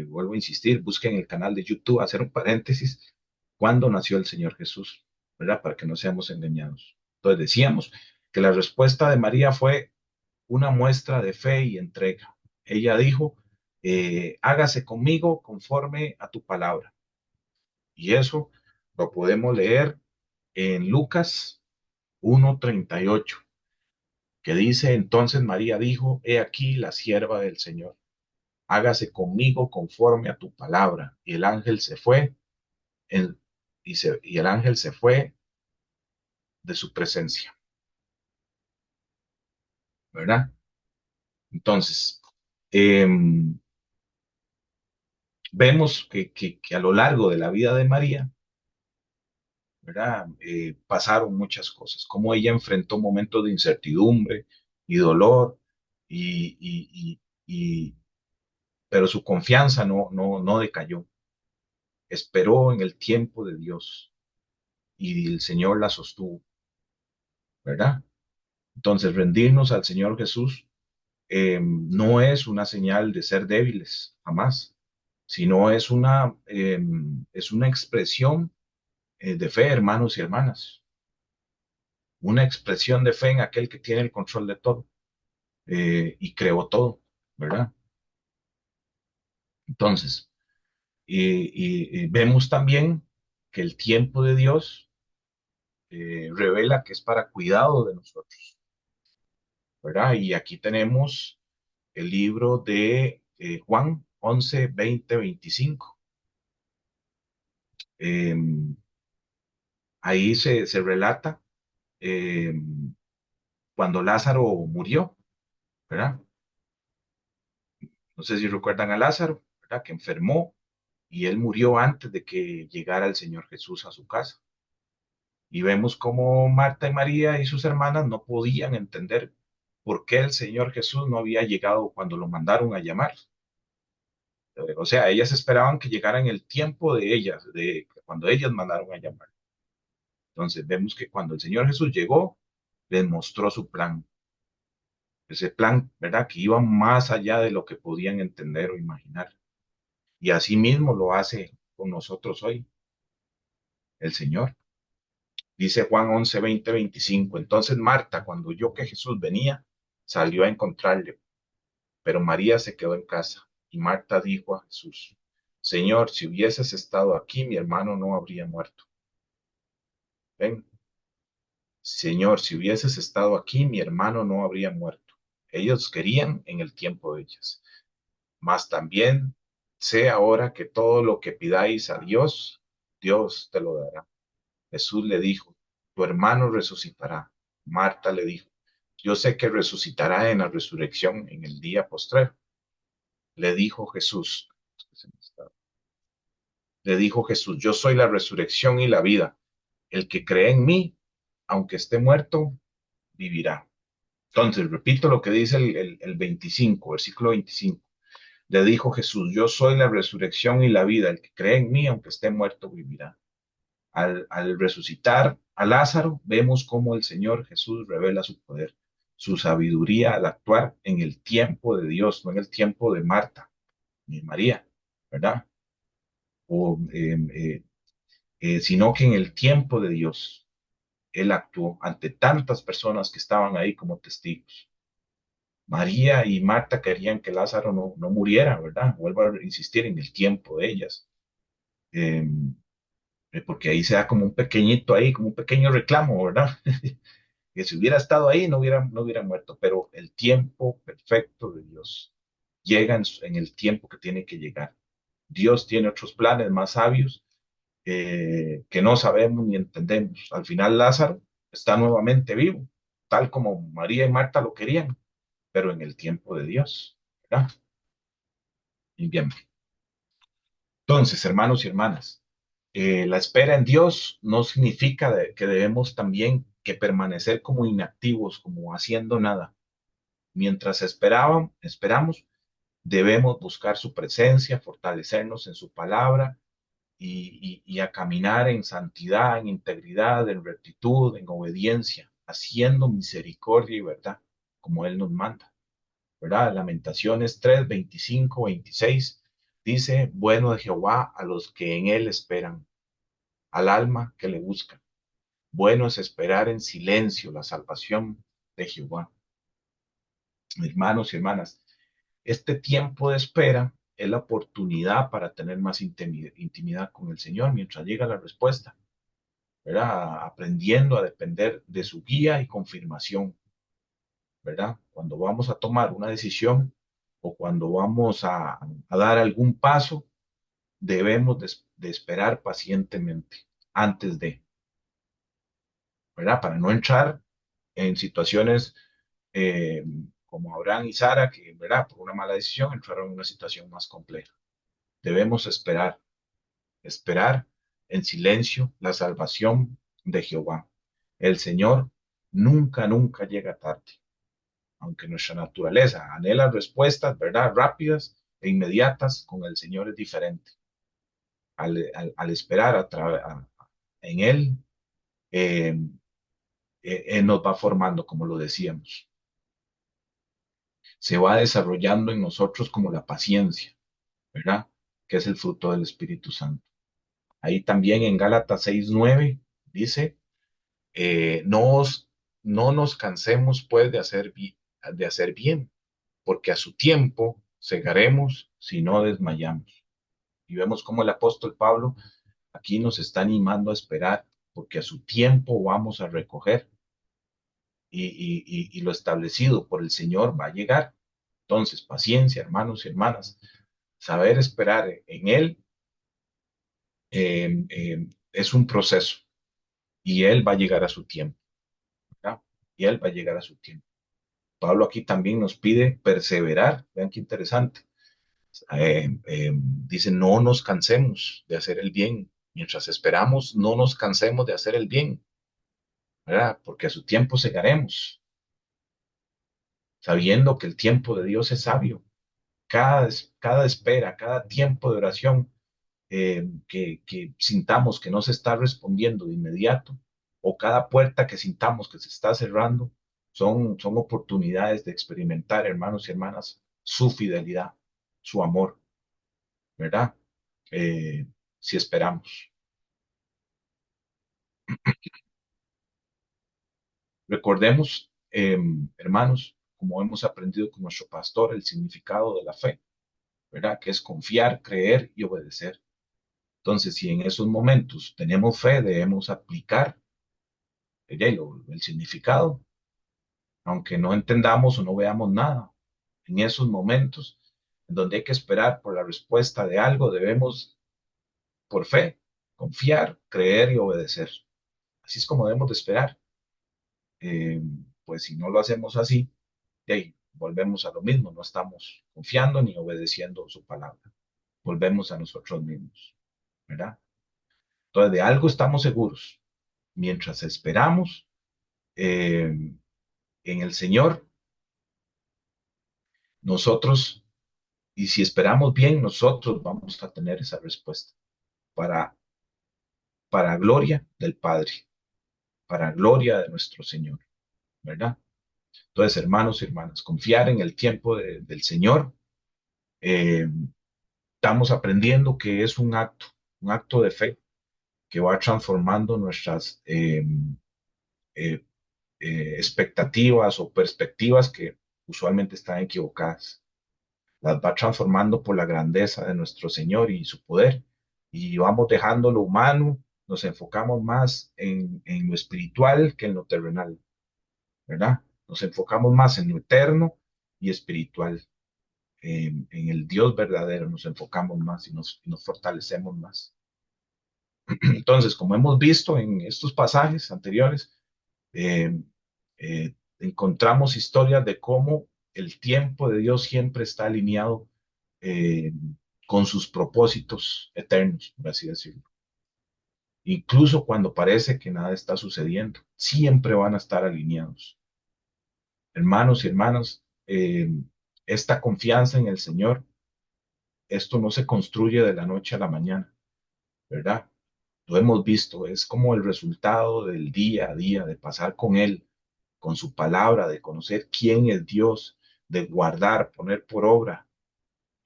vuelvo a insistir, busquen el canal de YouTube, hacer un paréntesis, cuando nació el Señor Jesús, ¿verdad? Para que no seamos engañados. Entonces decíamos que la respuesta de María fue una muestra de fe y entrega. Ella dijo, hágase conmigo conforme a tu palabra. Y eso lo podemos leer en Lucas 1:38, que dice, entonces María dijo, he aquí la sierva del Señor, hágase conmigo conforme a tu palabra. Y el ángel se fue, el, y el ángel se fue de su presencia, ¿verdad? Entonces, eh, vemos que a lo largo de la vida de María, ¿verdad? Pasaron muchas cosas, como ella enfrentó momentos de incertidumbre y dolor, y, y, y, y- pero su confianza no decayó, esperó en el tiempo de Dios y el Señor la sostuvo, ¿verdad? Entonces, rendirnos al Señor Jesús no es una señal de ser débiles, jamás, sino es una expresión de fe, hermanos y hermanas, una expresión de fe en aquel que tiene el control de todo y creó todo, ¿verdad? Entonces, y vemos también que el tiempo de Dios revela que es para cuidado de nosotros, ¿verdad? Y aquí tenemos el libro de Juan 11:20-25. Eh, Ahí se relata eh, cuando Lázaro murió, ¿verdad? No sé si recuerdan a Lázaro, ¿verdad? Que enfermó y él murió antes de que llegara el Señor Jesús a su casa. Y vemos cómo Marta y María y sus hermanas no podían entender por qué el Señor Jesús no había llegado cuando lo mandaron a llamar. O sea, ellas esperaban que llegara en el tiempo de ellas, de cuando ellas mandaron a llamar. Entonces vemos que cuando el Señor Jesús llegó, les mostró su plan. Ese plan, ¿verdad? Que iba más allá de lo que podían entender o imaginar. Y así mismo lo hace con nosotros hoy, el Señor. Dice Juan 11:20-25. Entonces Marta, cuando oyó que Jesús venía, salió a encontrarle, pero María se quedó en casa. Y Marta dijo a Jesús, Señor, si hubieses estado aquí, mi hermano no habría muerto. Ven, Señor, si hubieses estado aquí, mi hermano no habría muerto. Ellos querían en el tiempo de ellas. Mas también sé ahora que todo lo que pidáis a Dios, Dios te lo dará. Jesús le dijo, tu hermano resucitará. Marta le dijo, yo sé que resucitará en la resurrección en el día postrero. Le dijo Jesús, le dijo Jesús, yo soy la resurrección y la vida. El que cree en mí, aunque esté muerto, vivirá. Entonces, repito lo que dice el 25, versículo 25. Le dijo Jesús, yo soy la resurrección y la vida. El que cree en mí, aunque esté muerto, vivirá. Al resucitar a Lázaro, vemos cómo el Señor Jesús revela su poder, su sabiduría al actuar en el tiempo de Dios, no en el tiempo de Marta ni María, ¿verdad? O, sino que en el tiempo de Dios, Él actuó ante tantas personas que estaban ahí como testigos. María y Marta querían que Lázaro no muriera, ¿verdad? Vuelvo a insistir en el tiempo de ellas. Eh, Porque ahí se da como un pequeñito ahí, como un pequeño reclamo, ¿verdad? Que si hubiera estado ahí no hubiera muerto, pero el tiempo perfecto de Dios llega en el tiempo que tiene que llegar. Dios tiene otros planes más sabios que no sabemos ni entendemos. Al final Lázaro está nuevamente vivo, tal como María y Marta lo querían, pero en el tiempo de Dios, ¿verdad? Y bien, entonces, hermanos y hermanas, la espera en Dios no significa que debemos también que permanecer como inactivos, como haciendo nada. Mientras esperamos, debemos buscar su presencia, fortalecernos en su palabra y a caminar en santidad, en integridad, en rectitud, en obediencia, haciendo misericordia y verdad, como Él nos manda. ¿Verdad? Lamentaciones 3, 25, 26 dice, bueno de Jehová a los que en Él esperan, al alma que le busca. Bueno es esperar en silencio la salvación de Jehová. Hermanos y hermanas, este tiempo de espera es la oportunidad para tener más intimidad con el Señor mientras llega la respuesta, ¿verdad? Aprendiendo a depender de su guía y confirmación, ¿verdad? Cuando vamos a tomar una decisión o cuando vamos a dar algún paso, debemos de esperar pacientemente antes de, ¿verdad? Para no entrar en situaciones como Abraham y Sara, que, ¿verdad? Por una mala decisión entraron en una situación más compleja. Debemos esperar en silencio la salvación de Jehová. El Señor nunca llega tarde, aunque nuestra naturaleza anhela respuestas, ¿verdad? Rápidas e inmediatas, con el Señor es diferente. Al esperar en Él, eh, Él nos va formando, como lo decíamos. Se va desarrollando en nosotros como la paciencia, ¿verdad? Que es el fruto del Espíritu Santo. Ahí también en Gálatas 6:9 dice, no, no nos cansemos pues de hacer bien, porque a su tiempo segaremos si no desmayamos. Y vemos cómo el apóstol Pablo aquí nos está animando a esperar, porque a su tiempo vamos a recoger y lo establecido por el Señor va a llegar. Entonces, paciencia, hermanos y hermanas, saber esperar en Él es un proceso y Él va a llegar a su tiempo, ¿verdad? Y Él va a llegar a su tiempo. Pablo aquí también nos pide perseverar. Vean qué interesante. Dice, no nos cansemos de hacer el bien. Mientras esperamos, no nos cansemos de hacer el bien, ¿verdad? Porque a su tiempo segaremos, sabiendo que el tiempo de Dios es sabio. Cada espera, cada tiempo de oración que sintamos que no se está respondiendo de inmediato, o cada puerta que sintamos que se está cerrando, son oportunidades de experimentar, hermanos y hermanas, su fidelidad, su amor, ¿verdad? Eh, si esperamos. Recordemos, hermanos, como hemos aprendido con nuestro pastor, el significado de la fe, ¿verdad? Que es confiar, creer y obedecer. Entonces, si en esos momentos tenemos fe, debemos aplicar el significado, aunque no entendamos o no veamos nada. En esos momentos en donde hay que esperar por la respuesta de algo, debemos, por fe, confiar, creer y obedecer. Así es como debemos de esperar. pues si no lo hacemos así, de ahí volvemos a lo mismo, no estamos confiando ni obedeciendo su palabra, volvemos a nosotros mismos, ¿verdad? Entonces, de algo estamos seguros, mientras esperamos en el Señor, nosotros, y si esperamos bien, nosotros vamos a tener esa respuesta para, para gloria del Padre, para gloria de nuestro Señor, ¿verdad? Entonces, hermanos y hermanas, confiar en el tiempo del Señor. eh, Estamos aprendiendo que es un acto de fe que va transformando nuestras eh, expectativas o perspectivas que usualmente están equivocadas. Las va transformando por la grandeza de nuestro Señor y su poder. Y vamos dejando lo humano, nos enfocamos más en lo espiritual que en lo terrenal, ¿verdad? Nos enfocamos más en lo eterno y espiritual, en el Dios verdadero, nos enfocamos más y nos fortalecemos más. Entonces, como hemos visto en estos pasajes anteriores, eh, encontramos historias de cómo el tiempo de Dios siempre está alineado eh, con sus propósitos eternos, por así decirlo. Incluso cuando parece que nada está sucediendo, siempre van a estar alineados. Hermanos y hermanas, esta confianza en el Señor, esto no se construye de la noche a la mañana, ¿verdad? Lo hemos visto, es como el resultado del día a día, de pasar con Él, con su palabra, de conocer quién es Dios, de guardar, poner por obra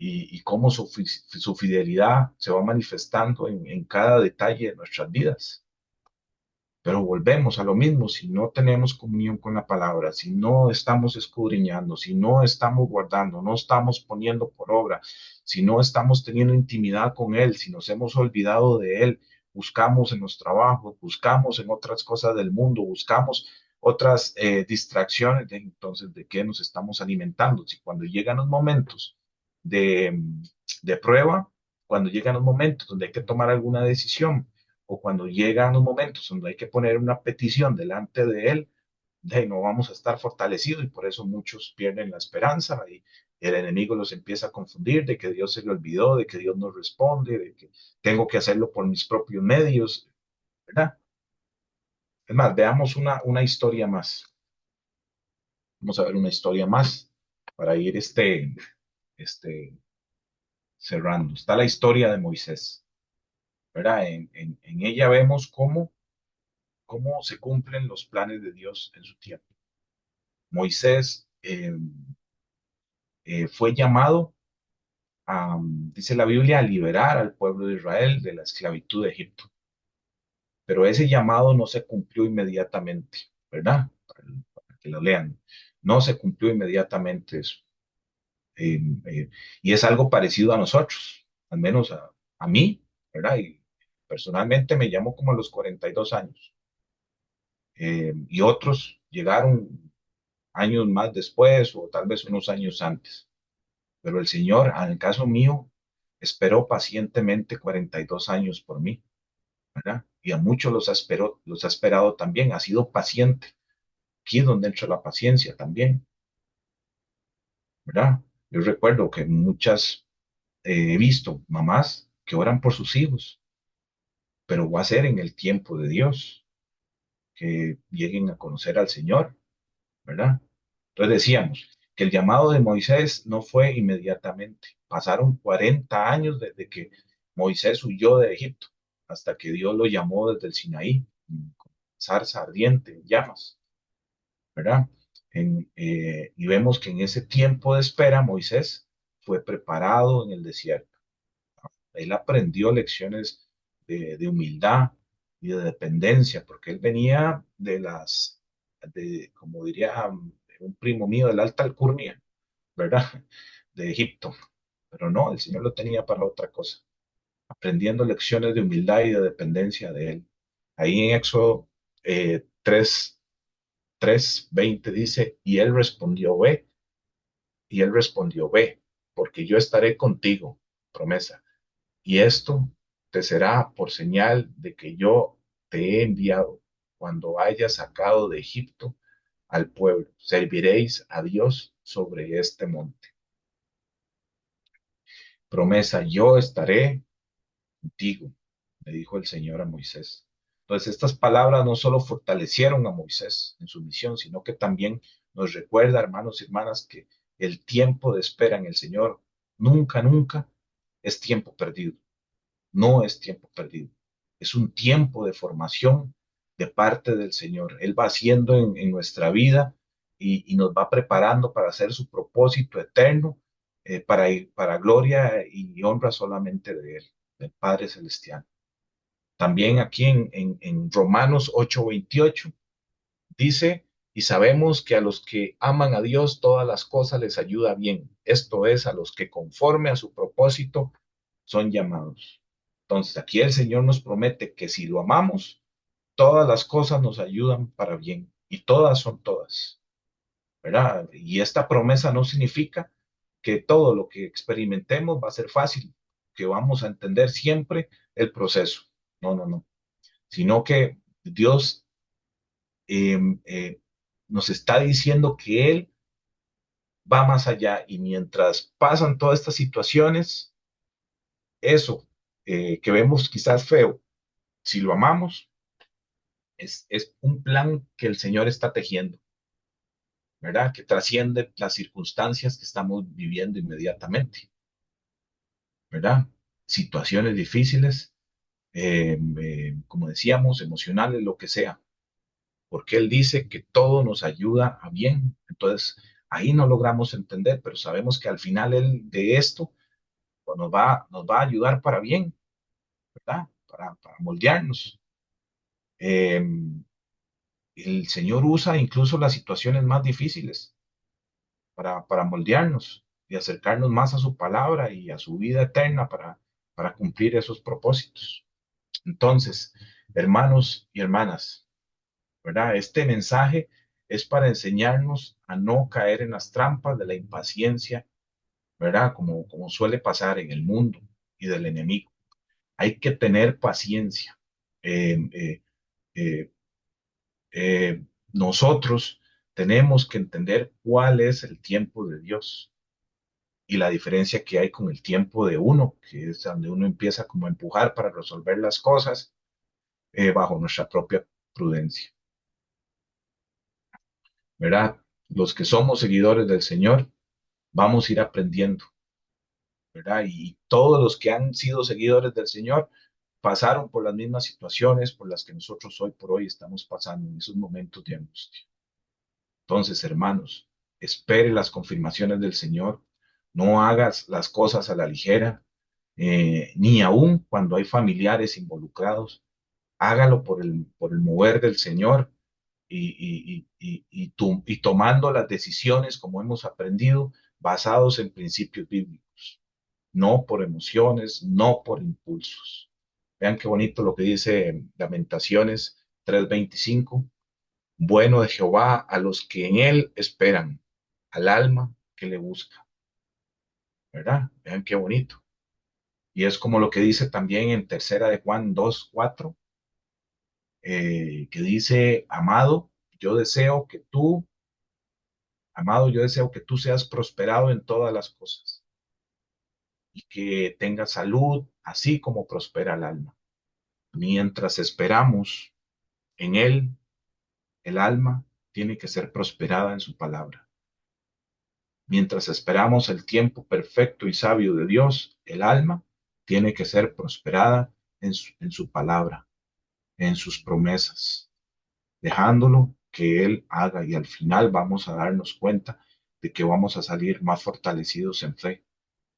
y cómo su fidelidad se va manifestando en cada detalle de nuestras vidas. Pero volvemos a lo mismo, si no tenemos comunión con la palabra, si no estamos escudriñando, si no estamos guardando, no estamos poniendo por obra, si no estamos teniendo intimidad con Él, si nos hemos olvidado de Él, buscamos en los trabajos, buscamos en otras cosas del mundo, buscamos otras distracciones, entonces, ¿de qué nos estamos alimentando? Si cuando llegan los momentos de, de prueba, cuando llegan los momentos donde hay que tomar alguna decisión, o cuando llegan los momentos donde hay que poner una petición delante de Él, no vamos a estar fortalecidos y por eso muchos pierden la esperanza y el enemigo los empieza a confundir de que Dios se le olvidó, de que Dios no responde, de que tengo que hacerlo por mis propios medios, ¿verdad? Es más, veamos una historia más. Vamos a ver una historia más para ir este, cerrando. Está la historia de Moisés, ¿verdad? En ella vemos cómo se cumplen los planes de Dios en su tiempo. Moisés fue llamado, dice la Biblia, a liberar al pueblo de Israel de la esclavitud de Egipto. Pero ese llamado no se cumplió inmediatamente, ¿verdad? Para que lo lean. No se cumplió inmediatamente eso. Eh, eh, y es algo parecido a nosotros, al menos a mí, ¿verdad? Y personalmente me llamo como a los 42 años. Y otros llegaron años más después o tal vez unos años antes. Pero el Señor, en el caso mío, esperó pacientemente 42 años por mí, ¿verdad? Y a muchos los ha esperado también, ha sido paciente. Aquí es donde entra la paciencia también, ¿verdad? Yo recuerdo que muchas he visto mamás que oran por sus hijos, pero va a ser en el tiempo de Dios que lleguen a conocer al Señor, ¿verdad? Entonces decíamos que el llamado de Moisés no fue inmediatamente. Pasaron 40 años desde que Moisés huyó de Egipto hasta que Dios lo llamó desde el Sinaí, con zarza ardiente, en llamas, ¿verdad? Y vemos que en ese tiempo de espera Moisés fue preparado en el desierto. Él aprendió lecciones de humildad y de dependencia, porque él venía como diría un primo mío, de la alta alcurnia, ¿verdad? De Egipto. Pero no, el Señor lo tenía para otra cosa, aprendiendo lecciones de humildad y de dependencia de Él. Ahí en Éxodo 3:20 dice, y Él respondió, ve, porque yo estaré contigo, promesa, y esto te será por señal de que yo te he enviado cuando hayas sacado de Egipto al pueblo, serviréis a Dios sobre este monte. Promesa, yo estaré contigo, le dijo el Señor a Moisés. Entonces, estas palabras no solo fortalecieron a Moisés en su misión, sino que también nos recuerda, hermanos y hermanas, que el tiempo de espera en el Señor nunca, nunca es tiempo perdido. No es tiempo perdido. Es un tiempo de formación de parte del Señor. Él va haciendo en nuestra vida y nos va preparando para hacer su propósito eterno, para gloria y honra solamente de Él, del Padre Celestial. También aquí en Romanos 8:28 dice, y sabemos que a los que aman a Dios todas las cosas les ayuda bien. Esto es, a los que conforme a su propósito son llamados. Entonces, aquí el Señor nos promete que si lo amamos, todas las cosas nos ayudan para bien. Y todas son todas, ¿verdad? Y esta promesa no significa que todo lo que experimentemos va a ser fácil, que vamos a entender siempre el proceso. No, no, no. Sino que Dios eh, eh, nos está diciendo que Él va más allá y mientras pasan todas estas situaciones, eso que vemos quizás feo, si lo amamos, es un plan que el Señor está tejiendo, ¿verdad? Que trasciende las circunstancias que estamos viviendo inmediatamente, ¿verdad? Situaciones difíciles, como decíamos, emocionales, lo que sea, porque Él dice que todo nos ayuda a bien. Entonces, ahí no logramos entender, pero sabemos que al final Él de esto pues, nos va a ayudar para bien, ¿verdad? Para moldearnos. Eh, el Señor usa incluso las situaciones más difíciles para moldearnos y acercarnos más a su palabra y a su vida eterna para cumplir esos propósitos. Entonces, hermanos y hermanas, ¿verdad? Este mensaje es para enseñarnos a no caer en las trampas de la impaciencia, ¿verdad? Como suele pasar en el mundo y del enemigo. Hay que tener paciencia. Eh, eh, eh, Nosotros tenemos que entender cuál es el tiempo de Dios y la diferencia que hay con el tiempo de uno, que es donde uno empieza como a empujar para resolver las cosas bajo nuestra propia prudencia, ¿verdad? Los que somos seguidores del Señor, vamos a ir aprendiendo, ¿verdad? Y todos los que han sido seguidores del Señor pasaron por las mismas situaciones por las que nosotros hoy por hoy estamos pasando en esos momentos de angustia. Entonces, hermanos, espere las confirmaciones del Señor, no hagas las cosas a la ligera, ni aun cuando hay familiares involucrados, hágalo por el mover del Señor y tomando las decisiones como hemos aprendido, basados en principios bíblicos, no por emociones, no por impulsos. Vean qué bonito lo que dice Lamentaciones 3:25. Bueno de Jehová a los que en él esperan, al alma que le busca, ¿verdad? Vean qué bonito. Y es como lo que dice también en tercera de Juan 2:4, que dice, amado, yo deseo que tú seas prosperado en todas las cosas y que tengas salud, así como prospera el alma. Mientras esperamos en él, el alma tiene que ser prosperada en su palabra. Mientras esperamos el tiempo perfecto y sabio de Dios, el alma tiene que ser prosperada en su palabra, en sus promesas, dejándolo que Él haga y al final vamos a darnos cuenta de que vamos a salir más fortalecidos en fe.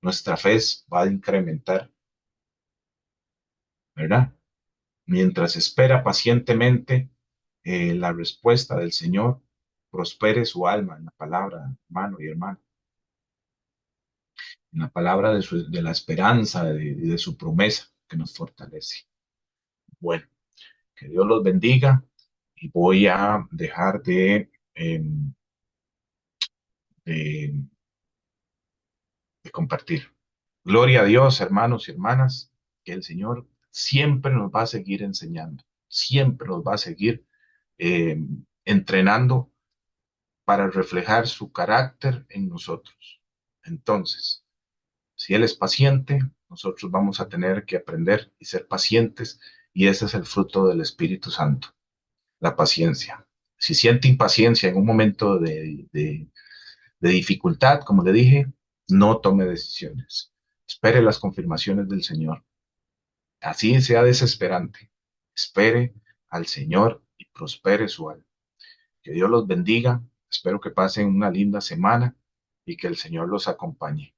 Nuestra fe va a incrementar, ¿verdad? Mientras espera pacientemente la respuesta del Señor, prospere su alma en la palabra, hermano y hermana, en la palabra de la esperanza, de su promesa que nos fortalece. Bueno, que Dios los bendiga y voy a dejar de, de compartir. Gloria a Dios, hermanos y hermanas, que el Señor siempre nos va a seguir enseñando, siempre nos va a seguir eh, entrenando para reflejar su carácter en nosotros. Entonces, si Él es paciente, nosotros vamos a tener que aprender y ser pacientes, y ese es el fruto del Espíritu Santo, la paciencia. Si siente impaciencia en un momento de dificultad, como le dije, no tome decisiones. Espere las confirmaciones del Señor. Así sea desesperante. Espere al Señor y prospere su alma. Que Dios los bendiga. Espero que pasen una linda semana y que el Señor los acompañe.